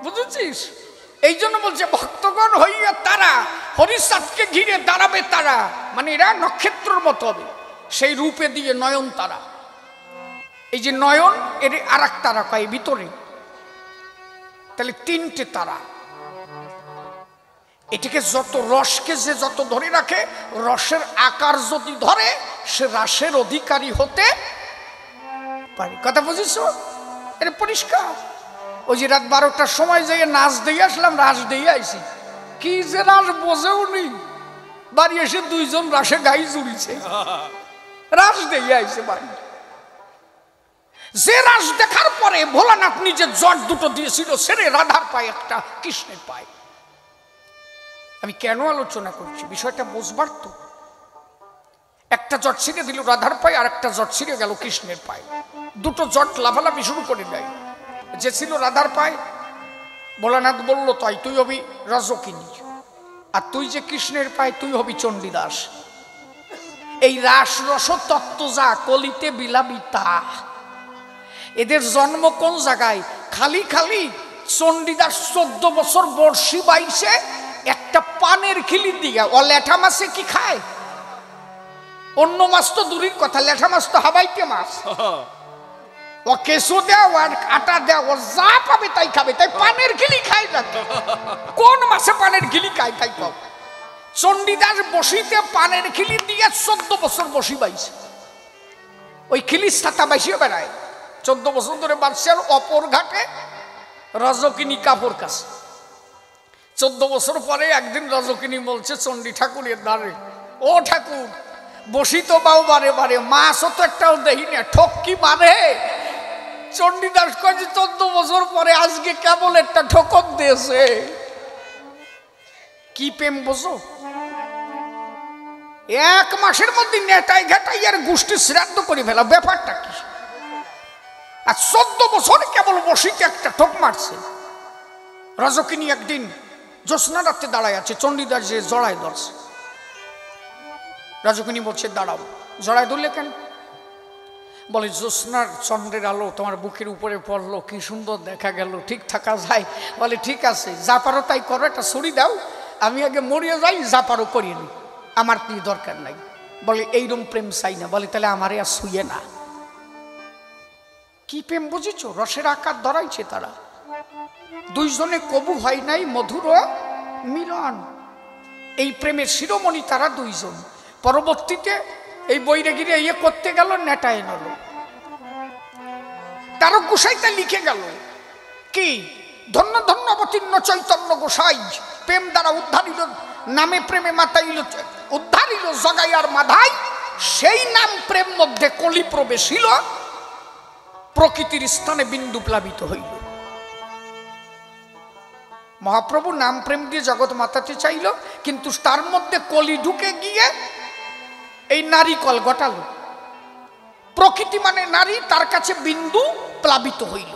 বুঝেছিস? এই জন্য বলছে ভক্তগণ হইয়া তারা হরিচাঁদকে ঘিরে দাঁড়াবে তারা, মানে এরা নক্ষত্রের মতো হবে, সেই রূপে দিয়ে নয়ন তারা। এই যে নয়ন, এর আর এক তারা পাই ভিতরে, তাহলে 3টে তারা। এটাকে যত রসকে যে যত ধরে রাখে, রসের আকার যদি ধরে, সে রাসের অধিকারী হতে পারে। কথা বুঝিস? এটা পরিষ্কার। ওই যে রাত 12টার সময় যাই নাচ দিয়ে আসলাম, রাস দিয়ে আইছি, কি যে রাস বোঝেও নি, বাড়ি এসে 2 জন রাসে গাই জুড়িছে, রাস দিয়ে আইছে বাড়ি। যে রাস দেখার পরে ভোলানাথ নিজে জট 2টো দিয়েছিল, সেরে রাধার পায়ে একটা, কৃষ্ণের পায়ে। আমি কেন আলোচনা করছি, বিষয়টা বুঝবার তো। একটা জট ছিঁড়ে দিল রাধার পায়ে, আর একটা জট ছিঁড়ে গেল কৃষ্ণের পায়ে। 2টো জট লাফালাফি শুরু করে দেয়। যে ছিল রাধার পায়ে, ভোলানাথ বলল তাই তুই হবি রজকিনী, আর তুই যে কৃষ্ণের পায়ে তুই হবি চণ্ডীদাস। এই রাস রস তত্ত্ব যা কলিতে বিলাবিতা। এদের জন্ম কোন জায়গায়? খালি খালি চণ্ডীদাস 14 বছর বর্ষি বাইছে একটা পানের খিলি দিয়া। ও ল্যাঠা মাছে কি খায়? অন্য মাছ তো দূরের কথা, ল্যাঠা মাছ তো হাবাইতে মাছ। ও কেঁচো দেও আর আটা দেও, ও যা পাবে তাই খাবে, তাই পানের খিলি খায় না। কোন মাছে পানের খিলি খায় তাই পাও? চণ্ডীদাস বসিতে পানের খিলি দিয়ে 14 বছর বসি বাইছে। ওই খিলির ছাতা বাইসিয়ে বেড়ায় 14 বছর ধরে বাদশার অপর ঘাটে রজকিনী কাপড় কাছে। 14 বছর পরে একদিন রজকিনী বলছে চণ্ডী ঠাকুরের দ্বারে, ও ঠাকুর বসি তো বাউ বারে বারে, মাছও তো একটাও দেখি না, ঠক কি মানে? চণ্ডীদাস কয় 14 বছর পরে আজকে কেবল একটা ঠকক দিয়েছে। কি প্রেম বোঝো? 1 মাসের মধ্যে নেটাই ঘাটাই আর গোষ্ঠী শ্রাদ্ধ করে ফেলা, ব্যাপারটা কি? আর 14 বছরে কেবল বসিতে একটা ঠক মারছে। রজকিনী একদিন জ্যোৎস্না রাত্রে দাঁড়ায় আছে, চণ্ডীদাস যে জড়ায় ধরছে। রজকিনী বলছে দাঁড়াও। জড়ায় ধরলে কেন? বলে জ্যোৎস্নার চন্দ্রের আলো তোমার বুকের উপরে পড়লো, কি সুন্দর দেখা গেল, ঠিক থাকা যায়? বলে ঠিক আছে, যা পারো তাই করো, একটা ছুরি দাও, আমি আগে মরিয়ে যাই, যা পারো করিয়ে নি, আমার কি দরকার নাই। বলে এইরকম প্রেম চাই না। বলে তাহলে আমারে আর শুয়ে না। কি প্রেম বুঝেছ? রসের আকার ধরাইছে তারা। 2 জনে কবু হয় নাই মধুর মিলন। এই প্রেমের শিরোমণি তারা 2 জন। পরবর্তীতে এই বৈরাগীরে ইয়ে করতে গেল, নেটায় নল তারও গোসাইতে লিখে গেল কি, ধন্য ধন্য অবতীর্ণ চৈতন্য গোসাই, প্রেম দ্বারা উদ্ধারিল, নামে প্রেমে মাতাইল, উদ্ধারিল হইল জগাইয়ার মাধাই, সেই নাম প্রেম মধ্যে কলি প্রবেশ হইল, প্রকৃতির স্থানে বিন্দু প্লাবিত হইল। মহাপ্রভু নাম প্রেম দিয়ে জগৎ মাতাতে চাইল, কিন্তু তার মধ্যে কলি ঢুকে গিয়ে এই নারী কল ঘটালো। প্রকৃতি মানে নারী, তার কাছে বিন্দু প্লাবিত হইল।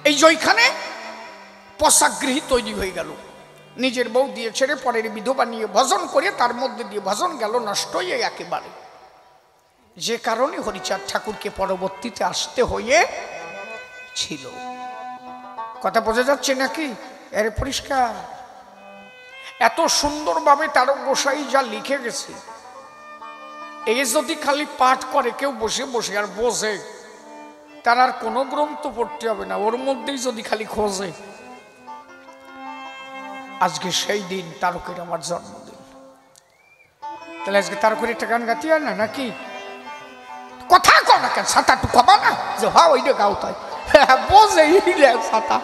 এই যেখানে পশাগৃহী তৈরি হয়ে গেল, নিজের বউ দিয়ে ছেড়ে পরের বিধবা নিয়ে ভজন করে, তার মধ্যে দিয়ে ভজন গেল নষ্ট হয়ে একেবারে। যে কারণে হরিচাঁদ ঠাকুরকে পরবর্তীতে আসতে হয়েছিল। কথা বোঝা যাচ্ছে নাকি? এর পরিষ্কার। এত সুন্দরভাবে তারক গোসাই যা লিখে গেছে, এই যদি খালি পাঠ করে কেউ বসে বসে আর বোঝে, তার আর কোনো গ্রন্থ পড়তে হবে না, ওর মধ্যেই যদি খালি খোঁজে। আজকে সেই দিন তারকের আমার জন্মদিন, তাহলে আজকে তারকের একটা গান গাতি হয় না নাকি? কথা কো না কেন? সাঁতারটু কবা না যে হা ওইটা গাও, তাই বোঝে সাঁতা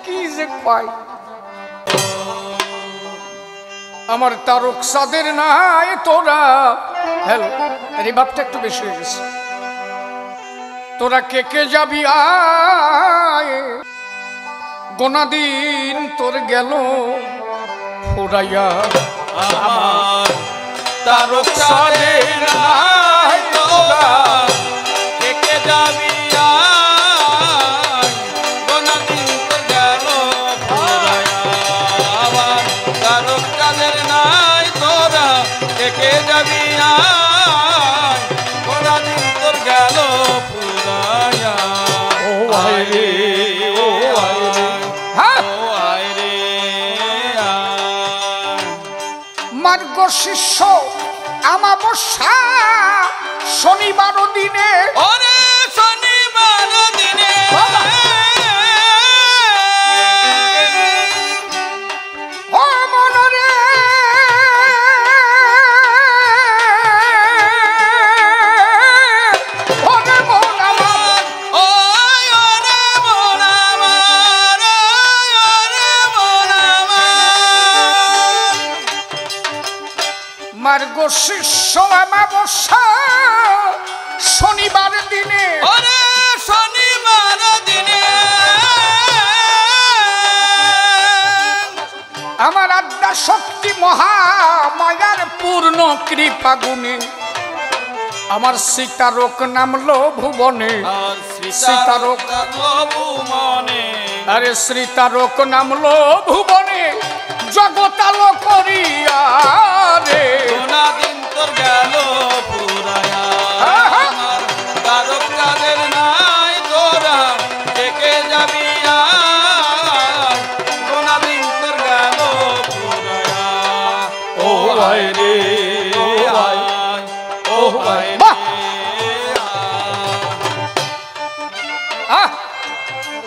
কি যে কয়। আমার তারক সাদের নাই তোরা, হ্যালো এই ভাবটা একটু বেশি হয়ে গেছে। তোরা কে কে যাবি আয়, গোনা দিন তোর গেল ফুরাইয়া। আমার তারক সাদের নাই তোরা, কে কে যাবি আয়, গোনা দিন তোর গেল ফুরাইয়া। আমার তারক সাদের নাই তোরা, কে কে যাবি আয়, গোনা দিন তোর গেল ফুরাইয়া। ও আয় রে, ও আয় রে, ও আয় রে আয়। মার্গ শিষ্য আমাবস্যা শনিবার দিনে, ওরে শনিবার দিনে, ও মনরে ওরে মন আমার, ওই ওরে মন আমার, ওরে মন আমার। মার্গ শিষ্য আমাবস্যা শনিবার দিনে, ওরে শনিবার দিনে, আমার আদ্যা শক্তি মহামায়ার পূর্ণ কৃপা গুণে, আমার সীতারক নামলো ভুবনে। আর সীতারক মনে, আরে সীতারক নামলো ভুবনে, জগতালো করিয়া রে। গোনা দিন তোর গেল পুরায়া। আমার তারক চাঁদের নাই তোরা, কে কে যাবি আয়, গোনা দিন তোর গেল পুরায়া। ও আয় রে, ও আয়, ও আয় রে বাহ! আয়।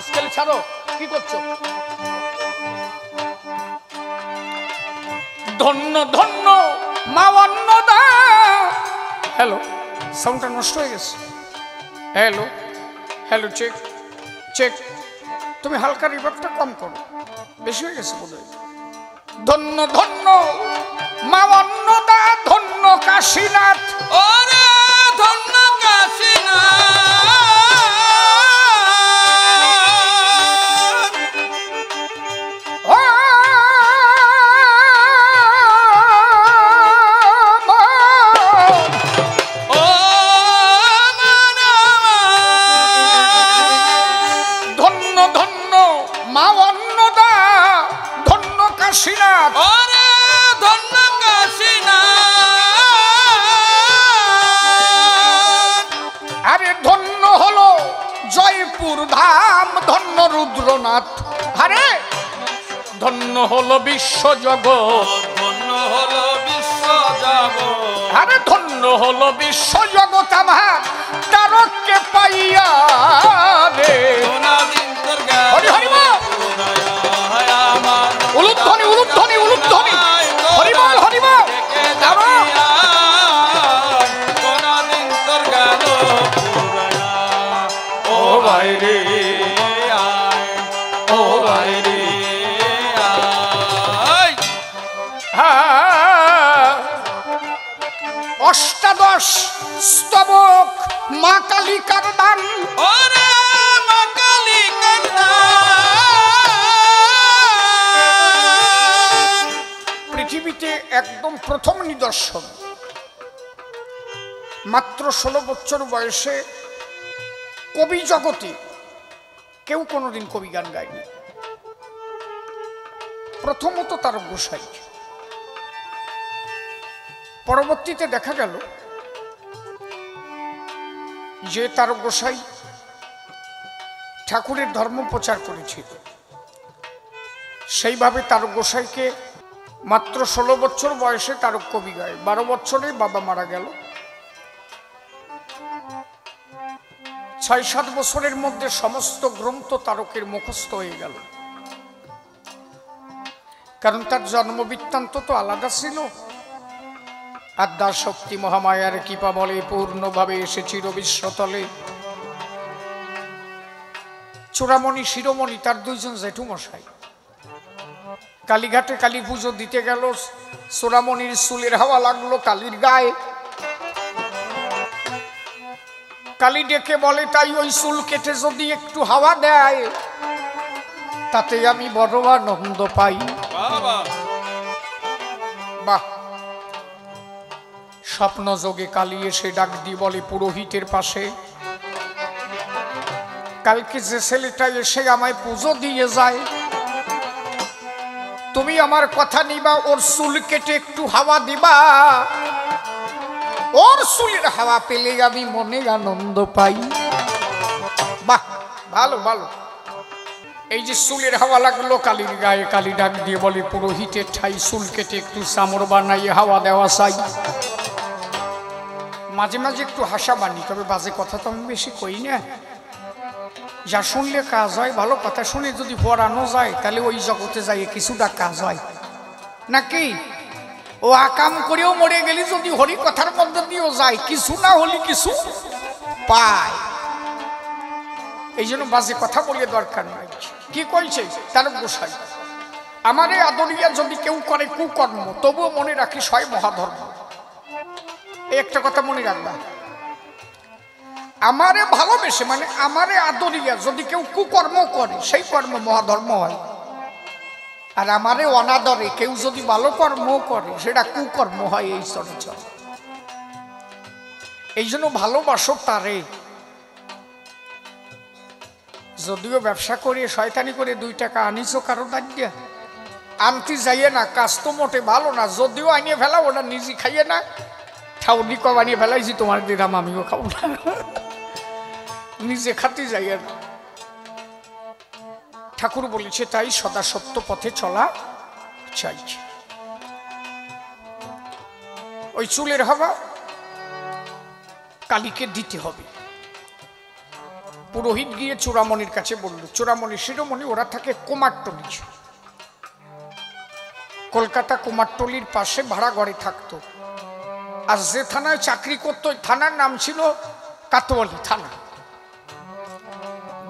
স্কেল ছাড়ো, কি করছো? ধন্য ধন্য মাওয়ান্নদা। হ্যালো, সাউন্ডটা নষ্ট হয়ে গেছে। Hello hello, check check. তুমি হালকা রিভার্বটা কম করো, বেশি হয়ে গেছে বোধহয়। ধন্য ধন্য মাওয়ান্নদা, ধন্য কাশীনাথ। ওরে ধন্য কাশীনাথ, ও ও মন আমার। ধন্য ধন্য মাওয়ান্নদা, ধন্য কাশীনাথ। ওরে ধন্য কাশীনাথ, আরে ধন্য হলো জয়পুর ধাম, ধন্য রুদ্রনাথ। আরে ধন্য হলো বিশ্বজগৎ, ধন্য হলো বিশ্ব জগৎ। আরে ধন্য হলো বিশ্বজগৎ আমার তারককে পাইয়া রে। গোনা দিন তোর গেল হরি হরি বল। পুরায়া। আমার উলুধ্বনি উলুধ্বনি উলুধ্বনি, হরি বল হরি বল। কে যাবি আয়, গোনা দিন তোর গেল পুরায়া। ও ভাই রে আয়, ও ভাই রে আয়। হ্যাঁ, 10 স্তবক মা কালিকার দান। ওরে মা কালিকার দান। পৃথিবীতে একদম প্রথম নিদর্শন, মাত্র 16 বছর বয়সে কবি জগতে কেউ কোনোদিন কবি গান গায়নি। প্রথমত তারক গোসাই। পরবর্তীতে দেখা গেল যে তারক গোসাই ঠাকুরের ধর্ম প্রচার করেছিল, সেইভাবে তারক গোসাইকে মাত্র 16 বছর বয়সে তারক কবি গায়। 12 বছরে বাবা মারা গেল। 6-7 বছরের মধ্যে সমস্ত গ্রন্থ তারকের মুখস্থ হয়ে গেল, কারণ তার জন্ম বৃত্তান্ত তো আলাদা ছিল। আদ্যা শক্তি মহামায়ার কৃপা বলে পূর্ণভাবে এসেছিল বিশ্বতলে। চূড়ামণি শিরোমণি তার 2 জন জেঠুমশাই। কালীঘাটে কালী পুজো দিতে গেল, চূড়ামণির চুলের হাওয়া লাগলো কালীর গায়ে। কালী ডেকে বলে, তাই ওই চুল কেটে যদি একটু হাওয়া দেয় তাতে আমি বড় আনন্দ পাই। বাহ! স্বপ্ন যোগে কালী এসে ডাক দিয়ে বলে পুরোহিতের পাশে, কালকে যে ছেলেটা এসে আমায় পুজো দিয়ে যায়, তুমি আমার কথা নিবা, ওর চুল কেটে একটু হাওয়া দিবা, ওর চুলের হাওয়া পেলে আমি মনে আনন্দ পাই। বাহ, ভালো ভালো। এই যে চুলের হাওয়া লাগলো কালীর গায়ে, কালী ডাক দিয়ে বলে পুরোহিতের ঠাই চুল কেটে একটু চামড় বানাইয়ে হাওয়া দেওয়া চাই। মাঝে মাঝে একটু হাসা বানি, তবে বাজে কথা তো আমি বেশি কই না। যা শুনলে কাজ হয়, ভালো কথা শুনে যদি পড়ানো যায় তাহলে ওই জগতে যাই কিছুটা কাজ হয় নাকি? ও আকাম করেও মরে গেলি যদি হরি কথার মধ্যে দিয়েও যায়, কিছু না হলে কিছু পায়। এই জন্য বাজে কথা বলে দরকার নাই। কি কইছে তারক গোসাই, আমারে আদরিয়া যদি কেউ করে কুকর্ম, তবুও মনে রাখি সয় মহাধর্ম। এই একটা কথা মনে রাখবা, আমারে ভালোবেসে মানে আমারে আদরিয়া যদি কেউ কুকর্ম করে, সেই কর্ম মহাধর্ম হয়। আর আমারে অনাদরে কেউ যদি ভালো কর্ম করে, সেটা কুকর্ম হয়। এই চরিত্র, এই জন্য ভালোবাসো তারে। যদিও ব্যবসা করে শয়তানি করে 2 টাকা আনিছো কারো দাঁড়িয়ে, আনতে যাইয়ে না, কাজ তো মোটে ভালো না। যদিও আনিয়ে ফেলা, ওটা নিজে খাইয়ে না, ঠাউনি কম আনিয়ে ফেলাইছি, তোমার দিলাম আমিও খাবো না, নিজে খাতে যাইয়ে না। ঠাকুর বলেছে তাই সদা সত্য পথে চলা চাই। ওই চুলের হাওয়া কালীকে দিতে হবে। পুরোহিত গিয়ে চূড়ামণির কাছে বলল, চূড়ামণি শিরোমণি ওরা থাকে কুমারটলি, কলকাতা কুমারটলির পাশে ভাড়া ঘরে থাকতো। আর যে থানায় চাকরি করতো, ওই থানার নাম ছিল কাতোয়ালি থানা।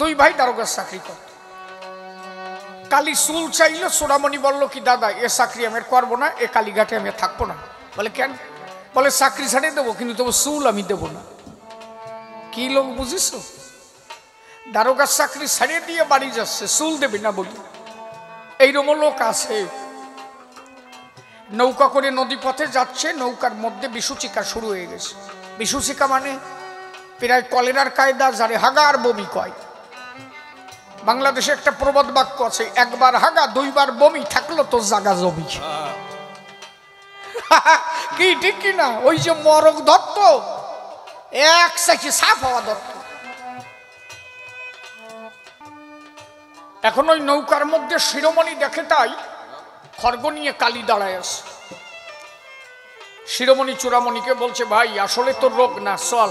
2 ভাই দারোগার চাকরি করত। কালী চুল চাইল, চূড়ামণি বলল কি দাদা এ চাকরি আমি করবো না, এ কালীঘাটে আমি থাকবো না। বলে কেন? বলে চাকরি ছাড়িয়ে দেবো, কিন্তু তবু চুল আমি দেবো না। কি লোক বুঝিস, দারোগার চাকরি ছাড়িয়ে দিয়ে বাড়ি যাচ্ছে, চুল দেবে না বলি। এইরকম লোক আছে। নৌকা করে নদী পথে যাচ্ছে, নৌকার মধ্যে বিশুচিকা শুরু হয়ে গেছে। বিশুচিকা মানে প্রায় কলেরার কায়দা, যারে হাগা আর বমি কয়। বাংলাদেশে একটা প্রবাদ বাক্য আছে, 1 বার হাগা 2 বার বমি থাকলো তো জাগা জমি। কি ঠিক কিনা? ওই যে মরক দত্ত, এক সাইকে সাফ হওয়া দত্ত। এখন ওই নৌকার মধ্যে শিরোমণি দেখে, তাই খড়গ নিয়ে কালী দাঁড়ায় আছে। শিরোমণি চূড়ামণিকে বলছে, ভাই আসলে তো রোগ না, চল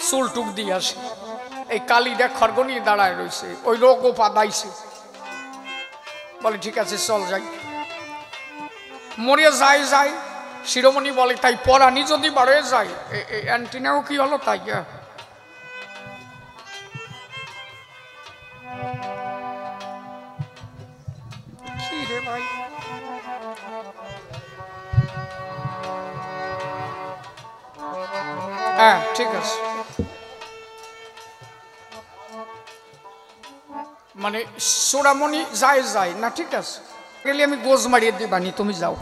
চুল টুক দিয়ে আসে। এই কালী দেখ খড়গ নিয়ে দাঁড়ায় রয়েছে, ওই রোগও পাদাইছে। বলে ঠিক আছে চল যাই। মরিয়া যায় যায়। শিরোমণি বলে তাই পরানি যদি বাড়ে যায়, অ্যান্টিনাও কি হলো তাই? কি রে ভাই, ঠিক আছে, মানে সোরামণি যায় যায় না, ঠিক আছে গেলে আমি গোজ মারিয়ে দিবানি, তুমি যাও।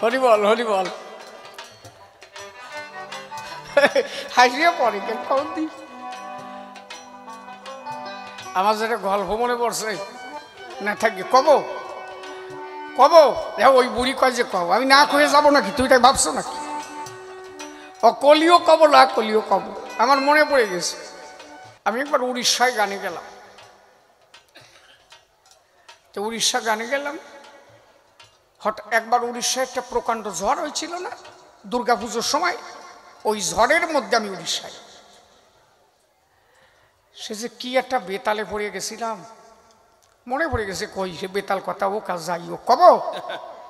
হরি বল হরি বল। হাসিয়ে পড়ে কেন কম দি। আমার যেটা গল্প মনে পড়ছে না থাকি কব কব, ওই বুড়ি কয় যে কব, আমি না কয়ে যাবো নাকি, তুই তাই ভাবছো নাকি? ও কলিও কব না কলিও কব, আমার মনে পড়ে গেছে। আমি একবার উড়িষ্যায় গানে গেলাম, তো উড়িষ্যা গানে গেলাম, হঠাৎ একবার উড়িষ্যায় একটা প্রকাণ্ড ঝড় হয়েছিল না দুর্গাপুজোর সময়, ওই ঝড়ের মধ্যে আমি উড়িষ্যায়, সে যে কি একটা বেতালে পড়ে গেছিলাম, মনে পড়ে গেছে। কই সে বেতাল কথা, ও কাজ যাই ও কব,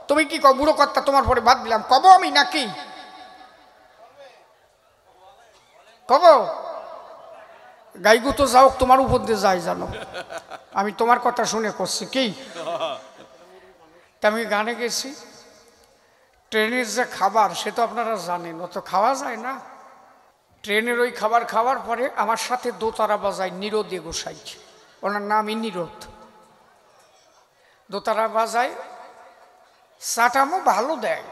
তুমি কি কব বুড়ো কথা, তোমার পরে বাদ দিলাম, কব আমি নাকি কব? গাইগু তো যাও তোমার উপর দিয়ে যায় জানো, আমি তোমার কথা শুনে করছি কি। তা আমি গানে গেছি, ট্রেনের যে খাবার সে তো আপনারা জানেন, ও তো খাওয়া যায় না। ট্রেনের ওই খাবার খাওয়ার পরে আমার সাথে দোতারা বাজায় নিরোদে গোসাই, ওনার নামই নিরোদ। দোতারা বাজায়, চাটামও ভালো দেয়।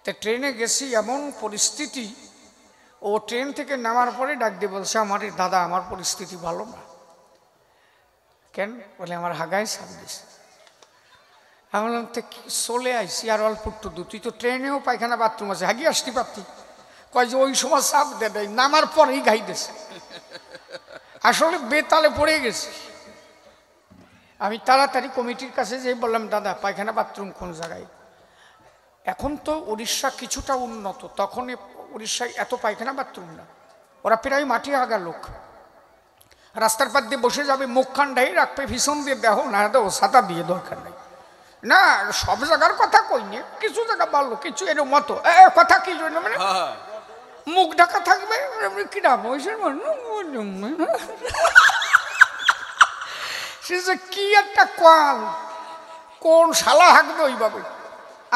তো ট্রেনে গেছি, এমন পরিস্থিতি, ও ট্রেন থেকে নামার পরে ডাক দিয়ে বলছে, আমার দাদা আমার পরিস্থিতি ভালো না। কেন বলে, আমার হাগায় সাপ দিছে। আমি বললাম তো চলে আইসি আর অল্প একটু দূর, তুই তো ট্রেনেও পায়খানা বাথরুম আছে, হাগিয়ে আসতে পারতি। কয় যে ওই সময় চাপ দেয়, নামার পরেই গাই দিয়েছে। আসলে বেতালে পড়ে গেছি। আমি তাড়াতাড়ি কমিটির কাছে যেয়ে বললাম, দাদা পায়খানা বাথরুম কোন জায়গায়? এখন তো উড়িষ্যা কিছুটা উন্নত, তখন উড়িষ্যায় এত পায়খানা বাথরুম না, ওরা প্রায় মাটি আগা লোক, রাস্তার পার দিয়ে বসে যাবে, মুখখান ঢাই রাখবে, ভীষণ দিয়ে দেহ না দেও, ছাতা দিয়ে দরকার নেই। না সব জায়গার কথা কইনি, কিছু জায়গা ভালো, কিছু এর মতো কথা কি জন্য মানে মুখ ঢাকা থাকবে, কি না সে যে কি একটা কোয়াল, কোন শালা হাঁকবে ওইভাবে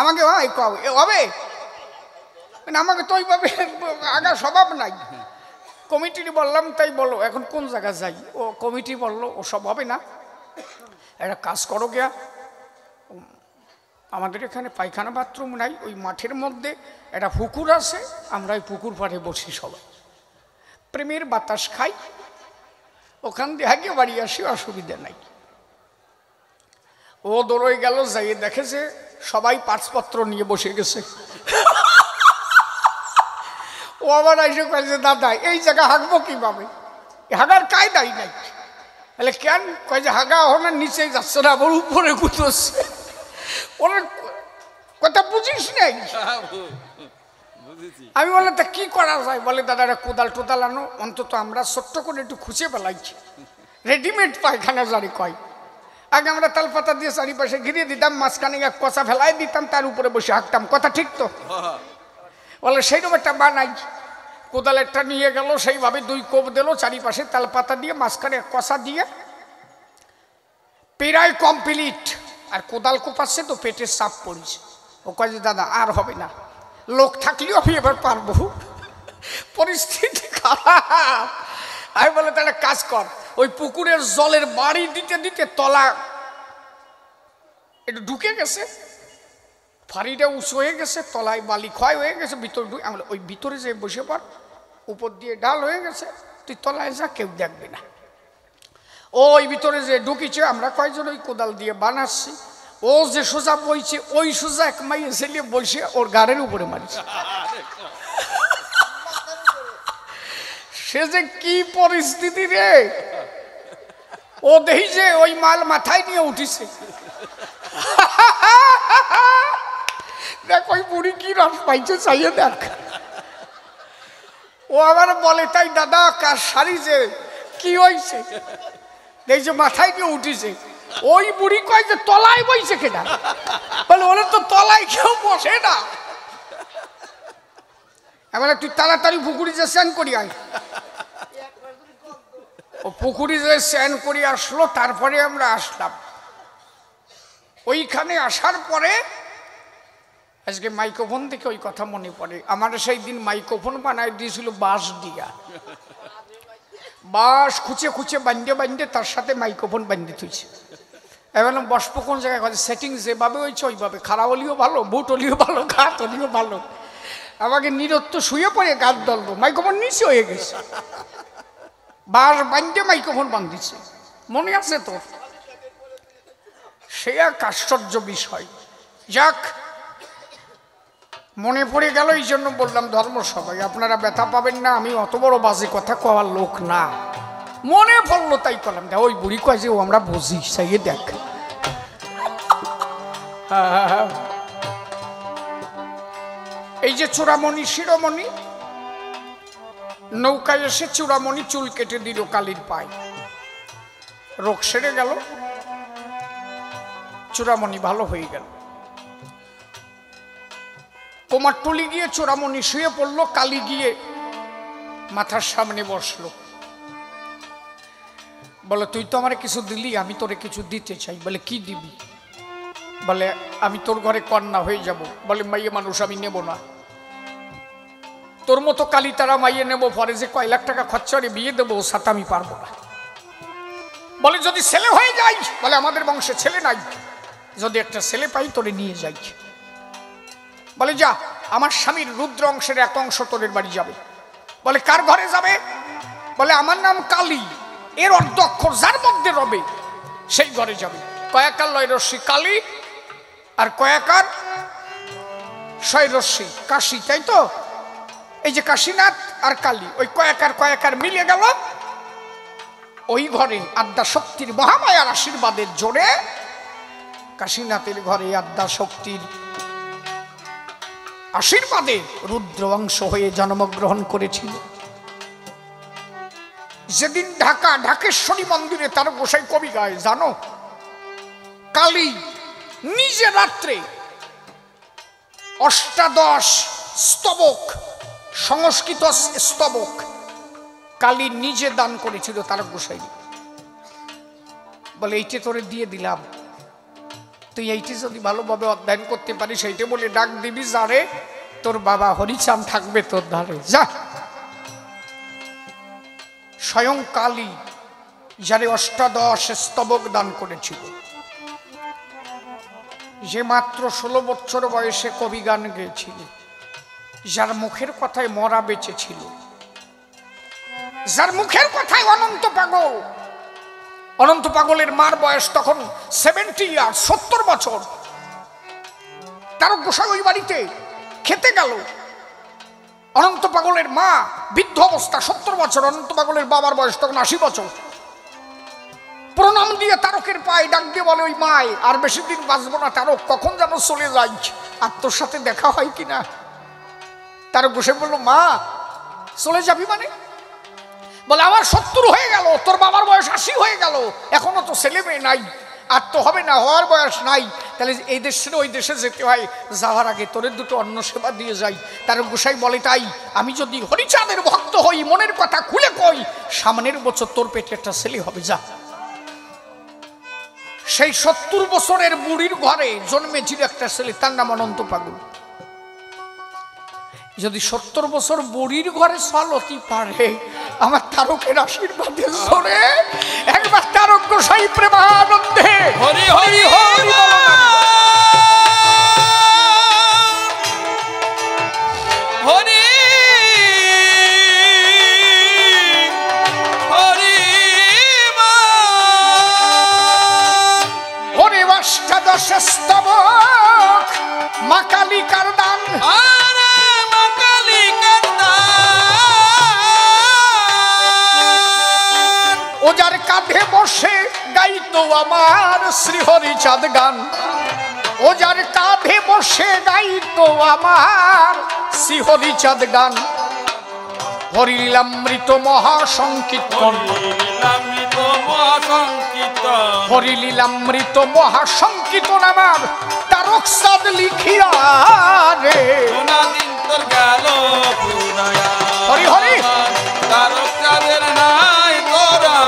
আমাকে, হয় কও এ হবে আমাকে তো ওইভাবে আগা স্বভাব নাই। কমিটির বললাম তাই বলো এখন কোন জায়গা যাই, ও কমিটি বললো ও সব হবে না, একটা কাজ করো গিয়া, আমাদের এখানে পায়খানা বাথরুম নাই, ওই মাঠের মধ্যে একটা পুকুর আছে, আমরা ওই পুকুর পাড়ে বসি সবাই, প্রেমের বাতাস খাই, ওখান দিয়ে আগে বাড়ি আসি, অসুবিধা নাই। ও দৌড়ে গেল, যাইয়ে দেখেছে সবাই পার্সপত্র নিয়ে বসে গেছে। ও আবার এসে কয়েছে, দাদা এই জায়গা হাঁকবো কিভাবে, হাগার কায়দাই নাই। তাহলে কেন কয় যে হাগা ওনার নিচেই যাচ্ছে না, আবার উপরে গুতোচ্ছে, ওনার কথা বুঝিস নাই। আমি বললাম তা কি করা যায়, বলে দাদা একটা কোদাল টোদাল আনো, অন্তত আমরা ছোট্ট করে একটু খুঁজে পেলাইছি, রেডিমেড পায়খানা জারি কয়, আগে আমরা তালপাতা দিয়ে চারিপাশে ঘিরিয়ে দিতাম, মাঝখানে এক কষা ফেলাই দিতাম, তার উপরে বসে হাঁকতাম, কথা ঠিক তো? বলে সেইরকম একটা বানাই, কোদাল একটা নিয়ে গেল, সেইভাবে 2 কোপ দিল, চারিপাশে তালপাতা দিয়ে মাঝখানে কষা দিয়ে প্রায় কমপ্লিট। আর কোদাল কোপাচ্ছে তো পেটের চাপ পড়েছে, ও কয় যে দাদা আর হবে না, লোক থাকলেও আমি এবার পারবো, পরিস্থিতি খারাপ। আমি বলে তাহলে কাজ কর, ওই পুকুরের জলের বাড়ি দিতে দিতে তলা একটু ঢুকে গেছে, ফাড়িটা উঁচু হয়ে গেছে, তলায় বালি ক্ষয় হয়ে গেছে, ভিতরে ঢুকে, আমরা ওই ভিতরে যে বসে পড়, উপর দিয়ে ডাল হয়ে গেছে, তুই তলায় যা, কেউ দেখবে না। ওই ভিতরে যে ঢুকিছে, আমরা কয়েকজন ওই কোদাল দিয়ে বানাচ্ছি, ও যে সোজা বইছে, ওই সোজা এক মাইয়ে ছেলে বসে ওর গাড়ির উপরে মারিছে। সে যে কি পরিস্থিতি রে, ও দেখি যে ওই মাল মাথায় নিয়ে উঠিছে, দেখ ওই বুড়ি কি রস পাইছে, চাইয়ে দেখ। ও আবার বলে, তাই দাদা কার শাড়ি যে কি হয়েছে, দেখছে মাথায় নিয়ে উঠিছে। ওই বুড়ি কয় যে তলায় বইছে কেনা, বলে ওরা তো তলায় কেউ বসে না। এবার তুই তাড়াতাড়ি পুকুরি যে স্নান করি আয়, ও পুকুরি যে স্নান করি আসলো, তারপরে আমরা আসলাম। ওইখানে আসার পরে আজকে মাইক্রোফোন থেকে ওই কথা মনে পড়ে, আমার সেই দিন মাইক্রোফোন বানাই দিয়েছিল বাঁশ দিয়া, বাঁশ খুঁচে খুঁচে বান্ধে বান্ধে তার সাথে মাইক্রোফোন বান্ধে থুইছে। এবার বসবো কোন জায়গায়, সেটিং যেভাবে হয়েছে ওইভাবে, খারাপ হলিও ভালো, বুট হলিও ভালো, ঘাট হলিও ভালো। আমাকে নিরত্ব শুয়ে পড়ে গাছ দলবো, মাইক্রোফোন নিচে হয়ে গেছে, বাঁশ বান্ধে মাইক্রোফোন বান্ধিছে, মনে আছে তো? সে এক আশ্চর্য বিষয়। যাক, মনে পড়ে গেল, এই জন্য বললাম ধর্মসভায় আপনারা ব্যথা পাবেন না, আমি অত বড় বাজে কথা কওয়ার লোক না, মনে পড়লো তাই করলাম। দেখ ওই বুড়ি কয় যে ও আমরা বুঝি, সেই দেখ। এই যে চূড়ামণি শিরোমণি, নৌকায় এসে চূড়ামণি চুল কেটে দিল কালীর পায়ে, রোগ সেরে গেল, চূড়ামণি ভালো হয়ে গেল। কুমারটুলি গিয়ে চূড়ামণি শুয়ে পড়লো, কালী গিয়ে মাথার সামনে বসলো, বলে তুই তো আমারে কিছু দিলি, আমি তোরে কিছু দিতে চাই। বলে কি দিবি? বলে আমি তোর ঘরে কন্যা হয়ে যাব। বলে মাইয়ে মানুষ আমি নেব না, তোর মতো কালী তারা মাইয়ে নেব, পরে যে কয় লাখ টাকা খরচারে বিয়ে দেবো সাথে আমি পারবো না। বলে যদি ছেলে হয়ে যাই, বলে আমাদের বংশে ছেলে নাই, যদি একটা ছেলে পাই তোরে নিয়ে যাই। বলে যা, আমার স্বামীর রুদ্র অংশের এক অংশ তোরের বাড়ি যাবে। বলে কার ঘরে যাবে? বলে আমার নাম কালী, এর অর্ধ অক্ষর যার মধ্যে রবে সেই ঘরে যাবে। কয়াকার লয় রশ্মি কালী, আর কয়াকার ছয় রশ্মি কাশী, তাই তো? এই যে কাশীনাথ আর কালী, ওই কয়াকার কয়াকার মিলে গেল, ওই ঘরে আদ্যা শক্তির মহামায়ার আশীর্বাদের জোরে কাশীনাথের ঘরে আদ্যা শক্তির আশীর্বাদে রুদ্র অংশ হয়ে জন্মগ্রহণ করেছিল। যেদিন ঢাকেশ্বরী মন্দিরে তার গোসাই কবি গায়, জানো, কালী নিজে রাত্রে অষ্টাদশ স্তবক, সংস্কৃত স্তবক কালী নিজে দান করেছিল তার গোসাই। বলে এইটা তোরে দিয়ে দিলাম, তুই এইটি যদি ভালোভাবে অধ্যয়ন করতে পারিস, সেইটা বলে ডাক দিবি যারে, তোর বাবা হরিচাঁদ থাকবে তোর ধারে, যা। স্বয়ং কালী যারে অষ্টাদশ স্তবক দান করেছিল, যে মাত্র 16 বছর বয়সে কবি গান গেয়েছিল, যার মুখের কথায় মরা বেঁচে ছিল, যার মুখের কথায় অনন্ত পাগল, অনন্ত পাগলের মার বয়স তখন 70 ইয়ার্স, 70 বছর। তার গোসাই ওই বাড়িতে খেতে গেল, অনন্ত পাগলের মা বৃদ্ধ অবস্থা, 70 বছর, অনন্ত পাগলের বাবার বয়স তখন 80 বছর। প্রণাম দিয়ে তারকের পায়ে ডাক দিয়ে বলে, ওই মায় আর বেশি দিন বাঁচবো না তারক, কখন যেন চলে যাই, আর তোর সাথে দেখা হয় কিনা। তারক গোসাই বলল, মা চলে যাবি মানে? বলে আমার 70 হয়ে গেল, তোর বাবার বয়স 80 হয়ে গেল, এখনো তো ছেলে মেয়ে নাই, আর তো হবে না, হওয়ার বয়স নাই, তাহলে এই দেশ ছেড়ে ওই দেশে যেতে হয়, যাওয়ার আগে তোদের দুটো অন্ন সেবা দিয়ে যাই। তার গোসাই বলে, তাই আমি যদি হরিচাঁদের ভক্ত হই, মনের কথা খুলে কই, সামনের বছর তোর পেটে একটা ছেলে হবে, যা। সেই 70 বছরের বুড়ির ঘরে জন্মেছিল একটা ছেলে, তার নাম অনন্ত পাগল। যদি 70 বছর বুড়ির ঘরে চলতি পারে, আমার তারকের আশীর্বাদের জোরে একবার তারক গোসাই প্রেমানন্দে হরি হরি হরি হরি হরি হরি অষ্টাদশ স্তবক মা কালিকার দান, ও যার কাঁধে বসে গাইতো আমার শ্রী হরিচাঁদ গান, ও যার কাঁধে বসে গাইতো আমার শ্রী হরিচাঁদ গান। হরিলীলামৃত মহাসংকীর্তন, হরিলীলামৃত মহাসংকীর্তন আমার তারক চাঁদ লিখিয়া রে। হরি হরি তারক চাঁদের নাই তোরা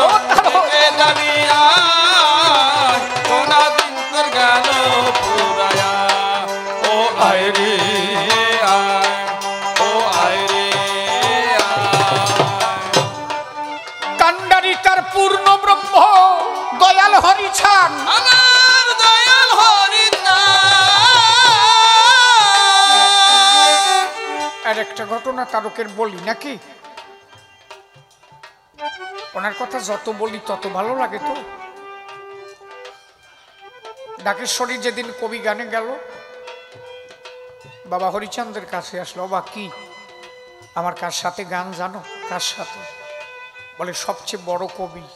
জানিয়া, কোনা দিন তোর গেল পুরায়া, ও আয় রে একটা ঘটনা তারকের বলি নাকি? ওনার কথা যত বলি তত ভালো লাগে। তো ডাকেশ্বরী যেদিন কবি গানে গেল, বাবা হরিচাঁদের কাছে আসলো, বাবা কি আমার কার সাথে গান জানো? কার সাথে? বলে সবচেয়ে বড় কবি,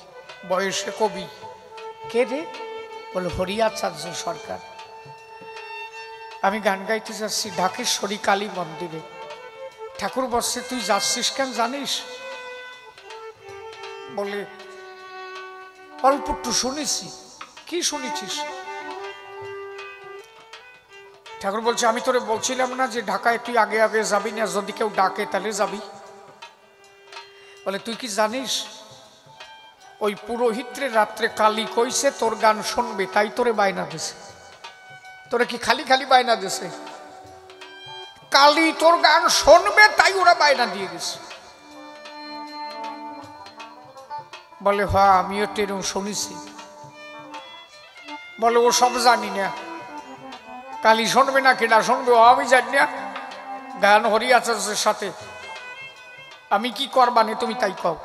বয়সে কবি। কে রে? বলে হরিয়াচার্য সরকার। আমি গান গাইতে যাচ্ছি ঢাকেশ্বরী কালী মন্দিরে। ঠাকুর বসছে, তুই যাচ্ছিস কেন জানিস? বলে অল্প একটু শুনেছি। কি শুনেছিস? ঠাকুর বলছে, আমি তোরে বলছিলাম না যে ঢাকায় তুই আগে আগে যাবি না, যদি কেউ ডাকে তাহলে যাবি। বলে তুই কি জানিস ওই পুরোহিত্রে রাত্রে কালী কইছে তোর গান শুনবে, তাই তোরে বায়না দিছে। তোরে কি খালি খালি বায়না দিছে? কালী তোর গান শুনবে তাই ওরা বায়না দিয়ে গেছে। বলে হ্যাঁ আমিও টেরম শুনেছি। বলে ও সব জানি না, কালী শুনবে না কেনা শুনবে ও আমি জানি না। গান হরিয়াচার্যের সাথে আমি কি করবানে তুমি তাই কও।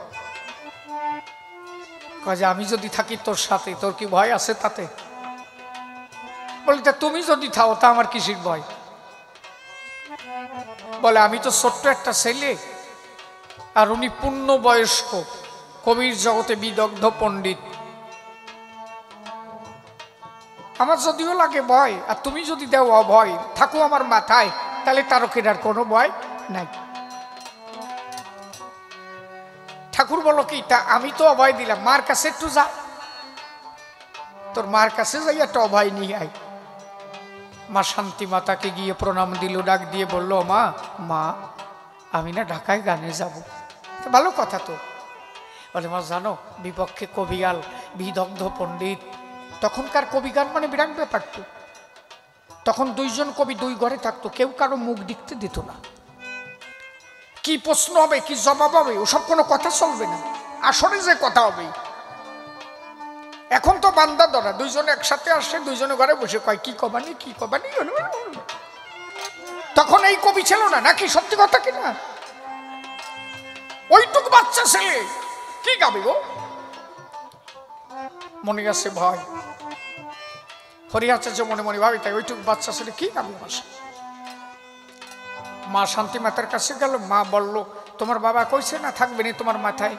কাজে আমি যদি থাকি তোর সাথে তোর কি ভয় আছে তাতে? বলে তা তুমি যদি থাও তা আমার কিসের ভয়? বলে আমি তো ছোট্ট একটা ছেলে, আর উনি পূর্ণ বয়স্ক কবির জগতে বিদগ্ধ পণ্ডিত। আমার যদিও লাগে ভয়, আর তুমি যদি দেও অভয় থাকো আমার মাথায়, তাহলে তারকের আর কোনো ভয় নাই। ঠাকুর বলো কি, তা আমি তো অভয় দিলাম, মার কাছে একটু যা, তোর মার কাছে যাই একটা অভয় নিয়ে আয়। মা শান্তি মাতাকে গিয়ে প্রণাম দিল, ডাক দিয়ে বলল, মা মা আমি না ঢাকায় গানে যাব। ভালো কথা তো। বলে মা জানো বিপক্ষে কবিগাল বিদগ্ধ পণ্ডিত। তখনকার কবিগান মানে বিরাট ব্যাপার তো। তখন দুইজন কবি দুই ঘরে থাকতো, কেউ কারো মুখ দেখতে দিত না। কি প্রশ্ন হবে কি জবাব হবে ওসব কোনো কথা চলবে না, আসলে যে কথা হবে। এখন তো বান্দা ধরা, দুইজনে একসাথে আসে, দুইজনে ঘরে বসে কয় কি কবানি কি কবানি। তখন এই কবি ছিল না নাকি? সত্যি কথা কিনা? ওইটুক বাচ্চা ছেলে কি গাবে গো? মনে গেছে ভয়। হরিয়াচার্য মনে মনে ভাবি তাই ওইটুক বাচ্চা ছেলে কি গাবে? মা শান্তি মাতার কাছে গেল, মা বলল তোমার বাবা কইছে না থাকবে না তোমার মাথায়,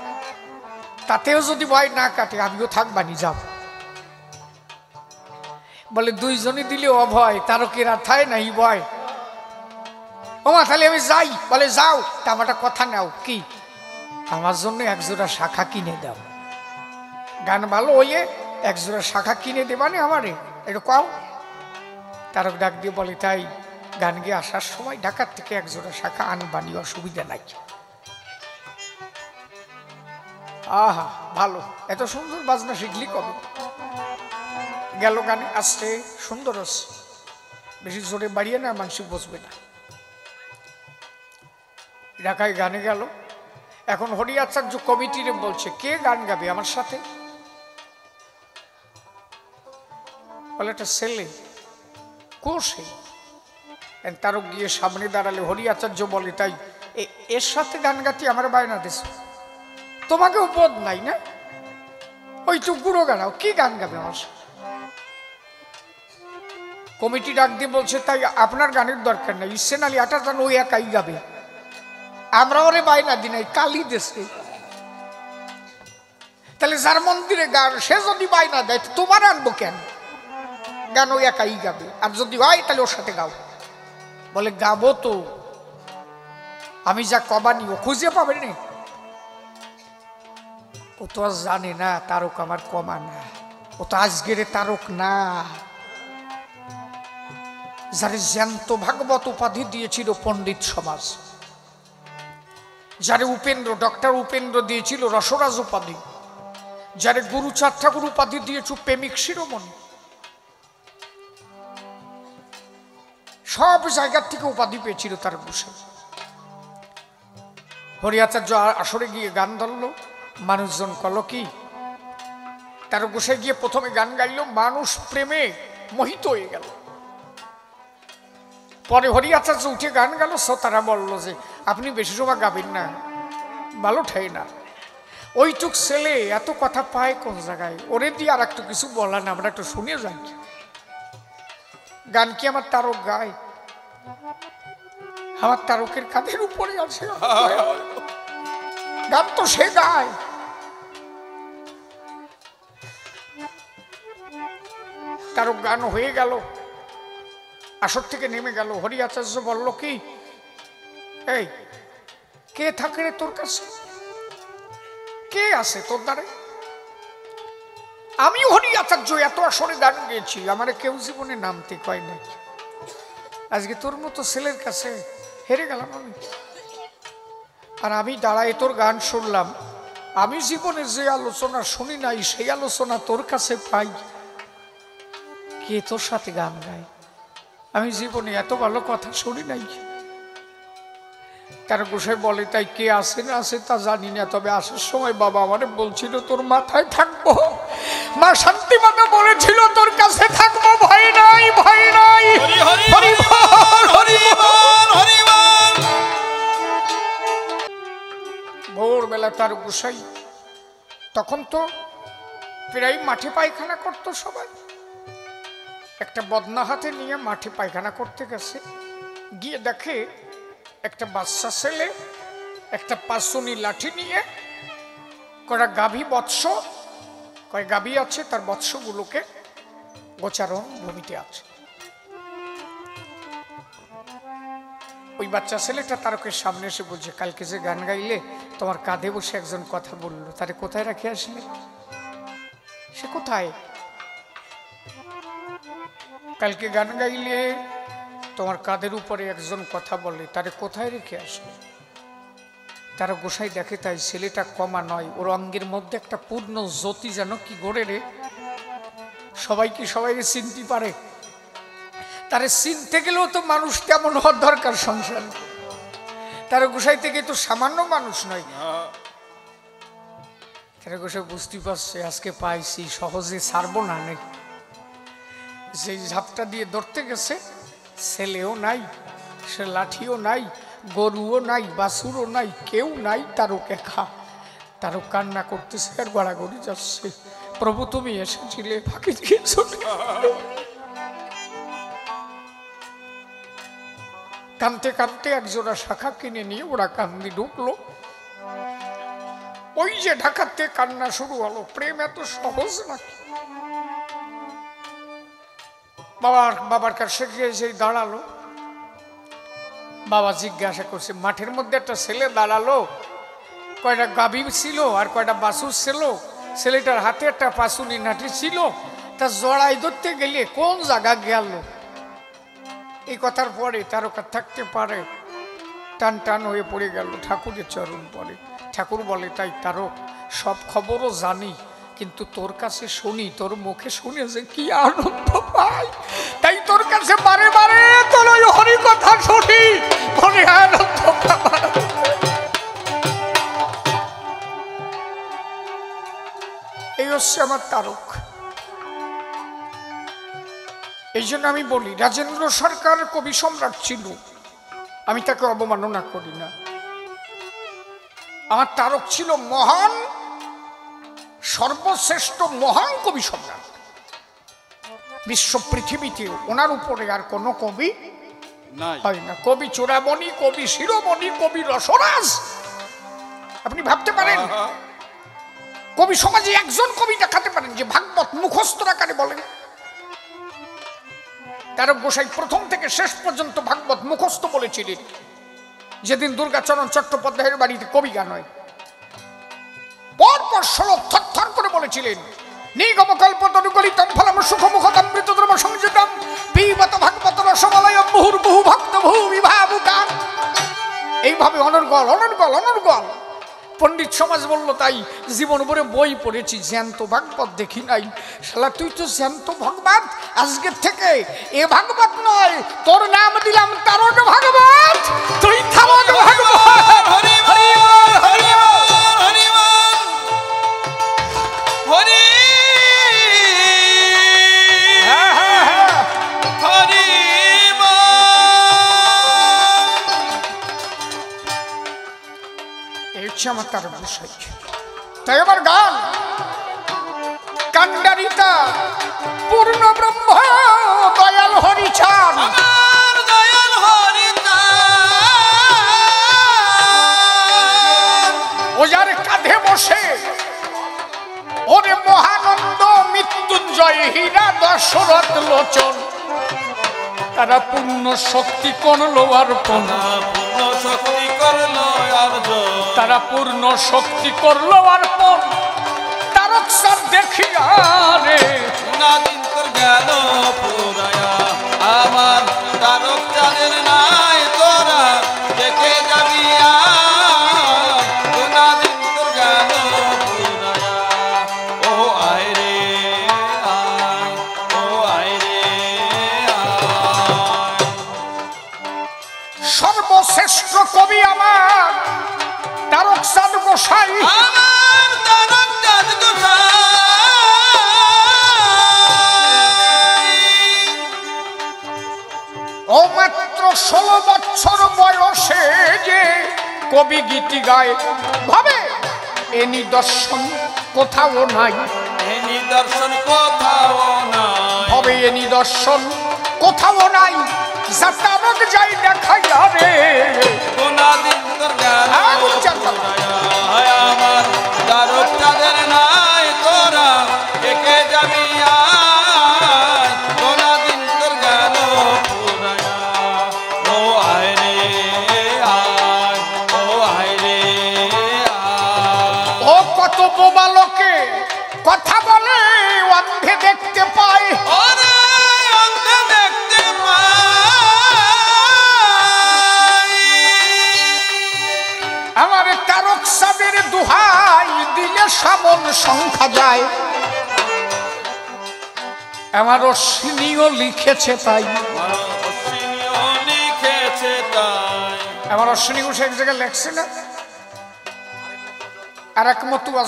তাতেও যদি ভয় না কাটে আমিও থাকবানি, যাও। বলে দুইজনে দিলে অভয়, তারকের আথায় নাই ভয়। ও মা তাহলে আমি যাই। বলে যাও, তা আমার একটা কথা নাও। কি? আমার জন্য একজোড়া শাখা কিনে দাও। গান ভালো হইয়ে একজোড়া শাখা কিনে দেবানে আমারে, একটু কাও। তারক ডাক দিয়ে বলে তাই গান গিয়ে আসার সময় ঢাকার থেকে একজোড়া শাখা আনবানি, অসুবিধা নাই। আহা ভালো, এত সুন্দর বাজনা শিখলি কবে? গেল গানে আসছে সুন্দর আছে, বেশি জোরে বাড়িয়ে না মানুষ বসবে না। ঢাকায় গানে গেল। এখন হরিয়াচার্য কমিটিরে বলছে কে গান গাবে আমার সাথে? বলে একটা ছেলে। কোষে তারক গিয়ে সামনে দাঁড়ালে হরিয়াচার্য বলে তাই এর সাথে গান গাতি আমার বায়না দিস, তোমাকেও বোধ নাই না? ওইটুক গুঁড়ো গানাও, কি গান গাবে আমার সাথে? কমিটি ডাক দিয়ে বলছে তাই আপনার গানের দরকার নাই, ইসেন আলী আটা জান ওই একাই গাবে, আমরা ওরে বায়না দি নাই, কালি দেশে। তাহলে যার মন্দিরে গান সে যদি বায়না দেয় তোমার আনবো কেন? গান ওই একাই গাবে, আর যদি হয় তাহলে ওর সাথে গাও। বলে গাবো তো, আমি যা কবানি ও খুঁজে পাবে না। ও তো আর জানে না তারক আমার কমা না, ও তো আজকের তারক না। যারে জ্যান্ত ভাগবত উপাধি দিয়েছিল পণ্ডিত সমাজ, যারে উপেন্দ্র ডক্টর উপেন্দ্র দিয়েছিল রসরাজ উপাধি, যারে গুরুচাঁদ ঠাকুর উপাধি দিয়েছ প্রেমিক শিরোমণি, সব জায়গার থেকে উপাধি পেয়েছিল তার বসে। হরিয়াচার্য আসরে গিয়ে গান ধরলো, মানুষজন কল কি? তার বসে গিয়ে প্রথমে গান গাইল, মানুষ প্রেমে মোহিত হয়ে গেল। পরে হরিয়াচার্য উঠে গান গেল, তারা বলল যে আপনি বেশি সময় গাবেন না, ভালো ঠাই না। ওইটুক ছেলে এত কথা পায় কোন জায়গায়? ওরে দিয়ে আর একটু কিছু বলা না, আমরা একটু শুনে যাই। গান কি আমার তারক গায়? আমার তারকের কাঁধের উপরে আছে গান, তো সে গায়। তারক গান হয়ে গেল, আসর থেকে নেমে গেল। হরি আচার্য বলল কি, এই কে থাকে রে তোর কাছে? কে আছে তোর দ্বারে? আমি হরি আচার্য এত আসরে গান গেয়েছি, আমার কেউ জীবনে নামতে কয় নাই। আজকে তোর মতো ছেলের কাছে হেরে গেলাম আমি। আর আমি দাঁড়ায় তোর গান শুনলাম। আমি জীবনে যে আলোচনা শুনি নাই সেই আলোচনা তোর কাছে পাই। কে তোর সাথে গান গায়? আমি জীবনে এত ভালো কথা শুনি নাই। তার গোসাই বলে, তাই কে আসে না আসে তা জানি না, তবে আসার সময় বাবা আমারে বলছিল তোর মাথায় থাকবো। মা শান্তি মাতা বলেছিল তোর কাছে থাকবো, ভয় নাই ভয় নাই। ভোরবেলা তার গোসাই তখন তো প্রায় মাঠে পায়খানা করতো সবাই। একটা বদনা হাতে নিয়ে মাঠে পায়খানা করতে গেছে, গিয়ে দেখে একটা বাচ্চা ছেলে একটা পাঁচুনি লাঠি নিয়ে করা গাভী বৎস, কয় গাভী আছে, তার বৎসগুলোকে গোচারণ ভূমিতে আছে। ওই বাচ্চা ছেলেটা তারকের সামনে এসে বলছে, কালকে যে গান গাইলে তোমার কাঁধে বসে একজন কথা বললো, তারে কোথায় রাখে আসলে? সে কোথায়? কালকে গান গাইলে তোমার কাঁধের উপরে একজন কথা বলে, তারে কোথায় রেখে আসলে? তারা গোসাই দেখে তাই ছেলেটা কমা নয়, ওর অঙ্গের মধ্যে একটা পূর্ণ জ্যোতি যেন কি গড়ে রে। সবাই কি সবাইকে চিনতে পারে? তারে চিনতে গেলেও তো মানুষ তেমন হওয়ার দরকার সংসার। তারা গোসাই থেকে তো সামান্য মানুষ নয়। তারা গোসাই বুঝতে পারছে আজকে পাইছি, সহজে ছাড়বো না। নেই সেই ঝাপটা দিয়ে ধরতে গেছে, ছেলেও নাই, সে লাঠিও নাই, গরুও নাই, বাছুরও নাই, কেউ নাই। তারকে খা, তারও কান্না করতেছে আর গড়াগড়ি যাচ্ছে, প্রভু তুমি এসেছিলে, ফাঁকি দিয়েছ। কানতে কানতে একজোড়া শাখা কিনে নিয়ে ওরা কান্দি ঢুকলো। ওই যে ঢাকাতে কান্না শুরু হলো। প্রেম এত সহজ নাকি? বাবার কাছে গিয়ে সেই দাঁড়ালো। বাবা জিজ্ঞাসা করছে, মাঠের মধ্যে একটা ছেলে দাঁড়ালো, কয়টা গাভী ছিল আর কয়টা বাছুর ছিল, ছেলেটার হাতে একটা পাঁচুনি নাঠি ছিল, তা জড়াই ধরতে গেলে কোন জায়গা গেল? এই কথার পরে তারকা থাকতে পারে, টান টান হয়ে পড়ে গেল ঠাকুরের চরণ পরে। ঠাকুর বলে, তাই তারক সব খবরও জানি, কিন্তু তোর কাছে শুনি, তোর মুখে শুনে যে কি আনন্দ পাই, তাই তোর কাছে বারে বারে তোর ওই হরি কথা শুনি, মনে আনন্দ পাই। এই হচ্ছে আমার তারক। এই জন্য আমি বলি, রাজেন্দ্র সরকার কবি সম্রাট ছিল, আমি তাকে অবমাননা করি না। আমার তারক ছিল মহান, সর্বশ্রেষ্ঠ মহান কবি সম্রাট। বিশ্ব পৃথিবীতে ওনার উপরে আর কোন কবি হয় না। কবি চূড়ামণি, কবি শিরোমণি, কবি রসরাজ। আপনি ভাবতে পারেন কবি সমাজে একজন কবি দেখাতে পারেন যে ভাগবত মুখস্থ আকারে বলেন? তারক গোসাই প্রথম থেকে শেষ পর্যন্ত ভাগবত মুখস্থ বলেছিলেন। যেদিন দুর্গাচরণ চট্টোপাধ্যায়ের বাড়িতে কবি গান হয়, পরপর শ্লোক থর করে বলেছিলেন, নিগম কল্পতরুকলিতম ফলম সুখমুখতমৃতদ্রব সংযুতম পিবত ভাগবত রসমালয়ম মুহুর্মুহু ভক্ত ভূমি ভাবুকাম। এইভাবে অনর্গল অনর্গল অনর্গল পণ্ডিত সমাজ বলল, তাই জীবন ভরে বই পড়েছি, জ্যান্ত ভাগবত দেখি নাই। শালা তুই তো জ্যান্ত ভাগবত, আজকের থেকে এ ভাগবত নয়, তোর নাম দিলাম তারক ভাগবত, তুই তারক ভাগবত। হরি হরি হরি হরি হরি হচ্ছে আমার তার গোসাই। তাই আমার গান কান্ডারিতা পূর্ণ ব্রহ্ম দয়াল হরিচান, আমার দয়াল হরিচান। ও যার কাঁধে বসে ওরে মহানন্দ মৃত্যুঞ্জয় হীরা দশরথ লোচন, তারা পূর্ণ শক্তি করলো অর্পণ, পূর্ণ শক্তি করলো অর্জন, তারা পূর্ণ শক্তি করলো অর্পণ। তারকসার দেখিয়া রে না দিন তোর গেল পুরায়া, আমার তারক চাঁদের নাই তোরা দেখে যাবি না দিন তোর গেল পুরায়া। ও আয় রে আয়, ও আয় রে আয়। সর্বশ্রেষ্ঠ কবি আমার তারকসাদ গোসাই, আমার তারক চাঁদ গোসাই। ও মাত্র 16 বছর বয়সে যে কবি গীতি গায়, ভাবে এ নিদর্শন কোথাও নাই, এ নিদর্শন কোথাও নাই, হবে এ নিদর্শন কোথাও নাই, যা তারক যাই দেখাইয়া রে কোনা দিন তোর গেল পুরায়া, আমার তারক চাঁদের নাই তোরা দেখে যাবি আয়, কোনা দিন তোর গেল পুরায়া। ও আয় রে আয়, ও আয় রে আয়। ও কত বোবা লোকে কথা বলে অন্ধে দেখতে পায়, ওরে অন্ধে দেখতে পাই, আমার তারক সাদের দুহাই দিলে সামন সংখ্যা যায়, আমার অশ্বিনীও লিখেছে তাই, অশ্বিনীও লিখেছে তাই। আমার অশ্বিনী ঘোষ এক জায়গায় লেখছে না, আর এক মতুয়া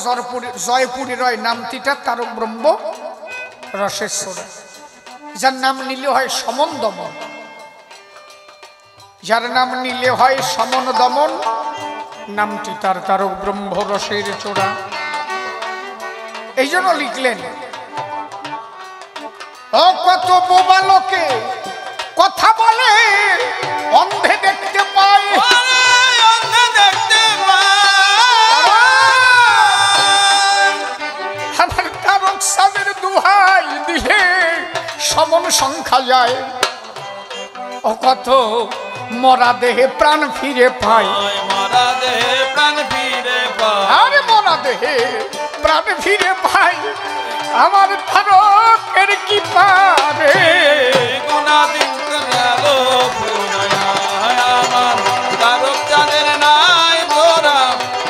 জয়পুরী রয় নামটিটা তারক ব্রহ্ম রসেশ্বর, যার নাম নিলে হয় সমন দমন, যার নাম নিলে হয় সমন দমন, নামটি তার তারক ব্রহ্ম রসের চোরা। এই জন্য লিখলেন, ও কত বোবা লোকে কথা বলে অন্ধে দেখতে পায়, ওরে অন্ধে দেখতে পাই, আমার তারক সাদের দুহাই দিলে সমন সংখ্যা যায়, ও কত মরা দেহে প্রাণ ফিরে পায়, মারা দেহে প্রাণ ফিরে পাই, আরে মরা দেহে প্রাণ ফিরে পায়, আমার তারকের কি পারে কোনা দিন তোর গেল পুরায়া, আমার তারক চাঁদের নাই তোরা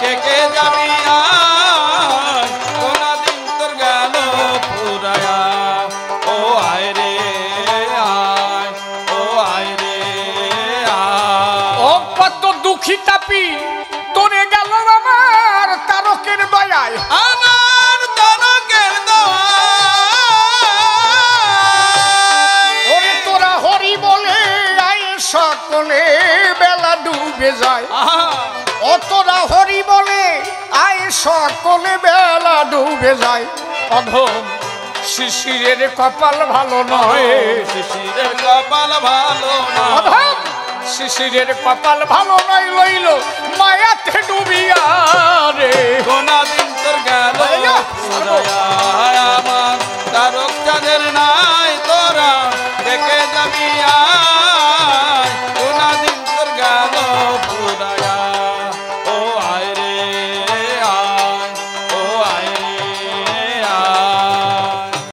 দেখে যাবি আয়, কোনা দিন তোর গেল পুরায়া। ও আয় রে আয়, ও আয় রে আয়। ও কত দুঃখী তাপি তোরে গেল আমার তারকের দয়ায়, আমার তারকের দোয়ায়, ওরে তোরা হরি বলে আয় সকলে বেলা ডুবে যায়, আহা, ও তোরা হরি বলে আয় সকলে বেলা ডুবে যায়, অধম শিশিরের কপাল ভালো নয়, শিশিরের কপাল ভালো না, অধম শিশিরের কপাল ভালো নয়, লইল মায়াতে ডুবিয়া রে কোনা দিন তোর গেল আইয়া, পুরায়া, আমার তারক চাঁদের নাই তোরা দেখে যাবি আয়,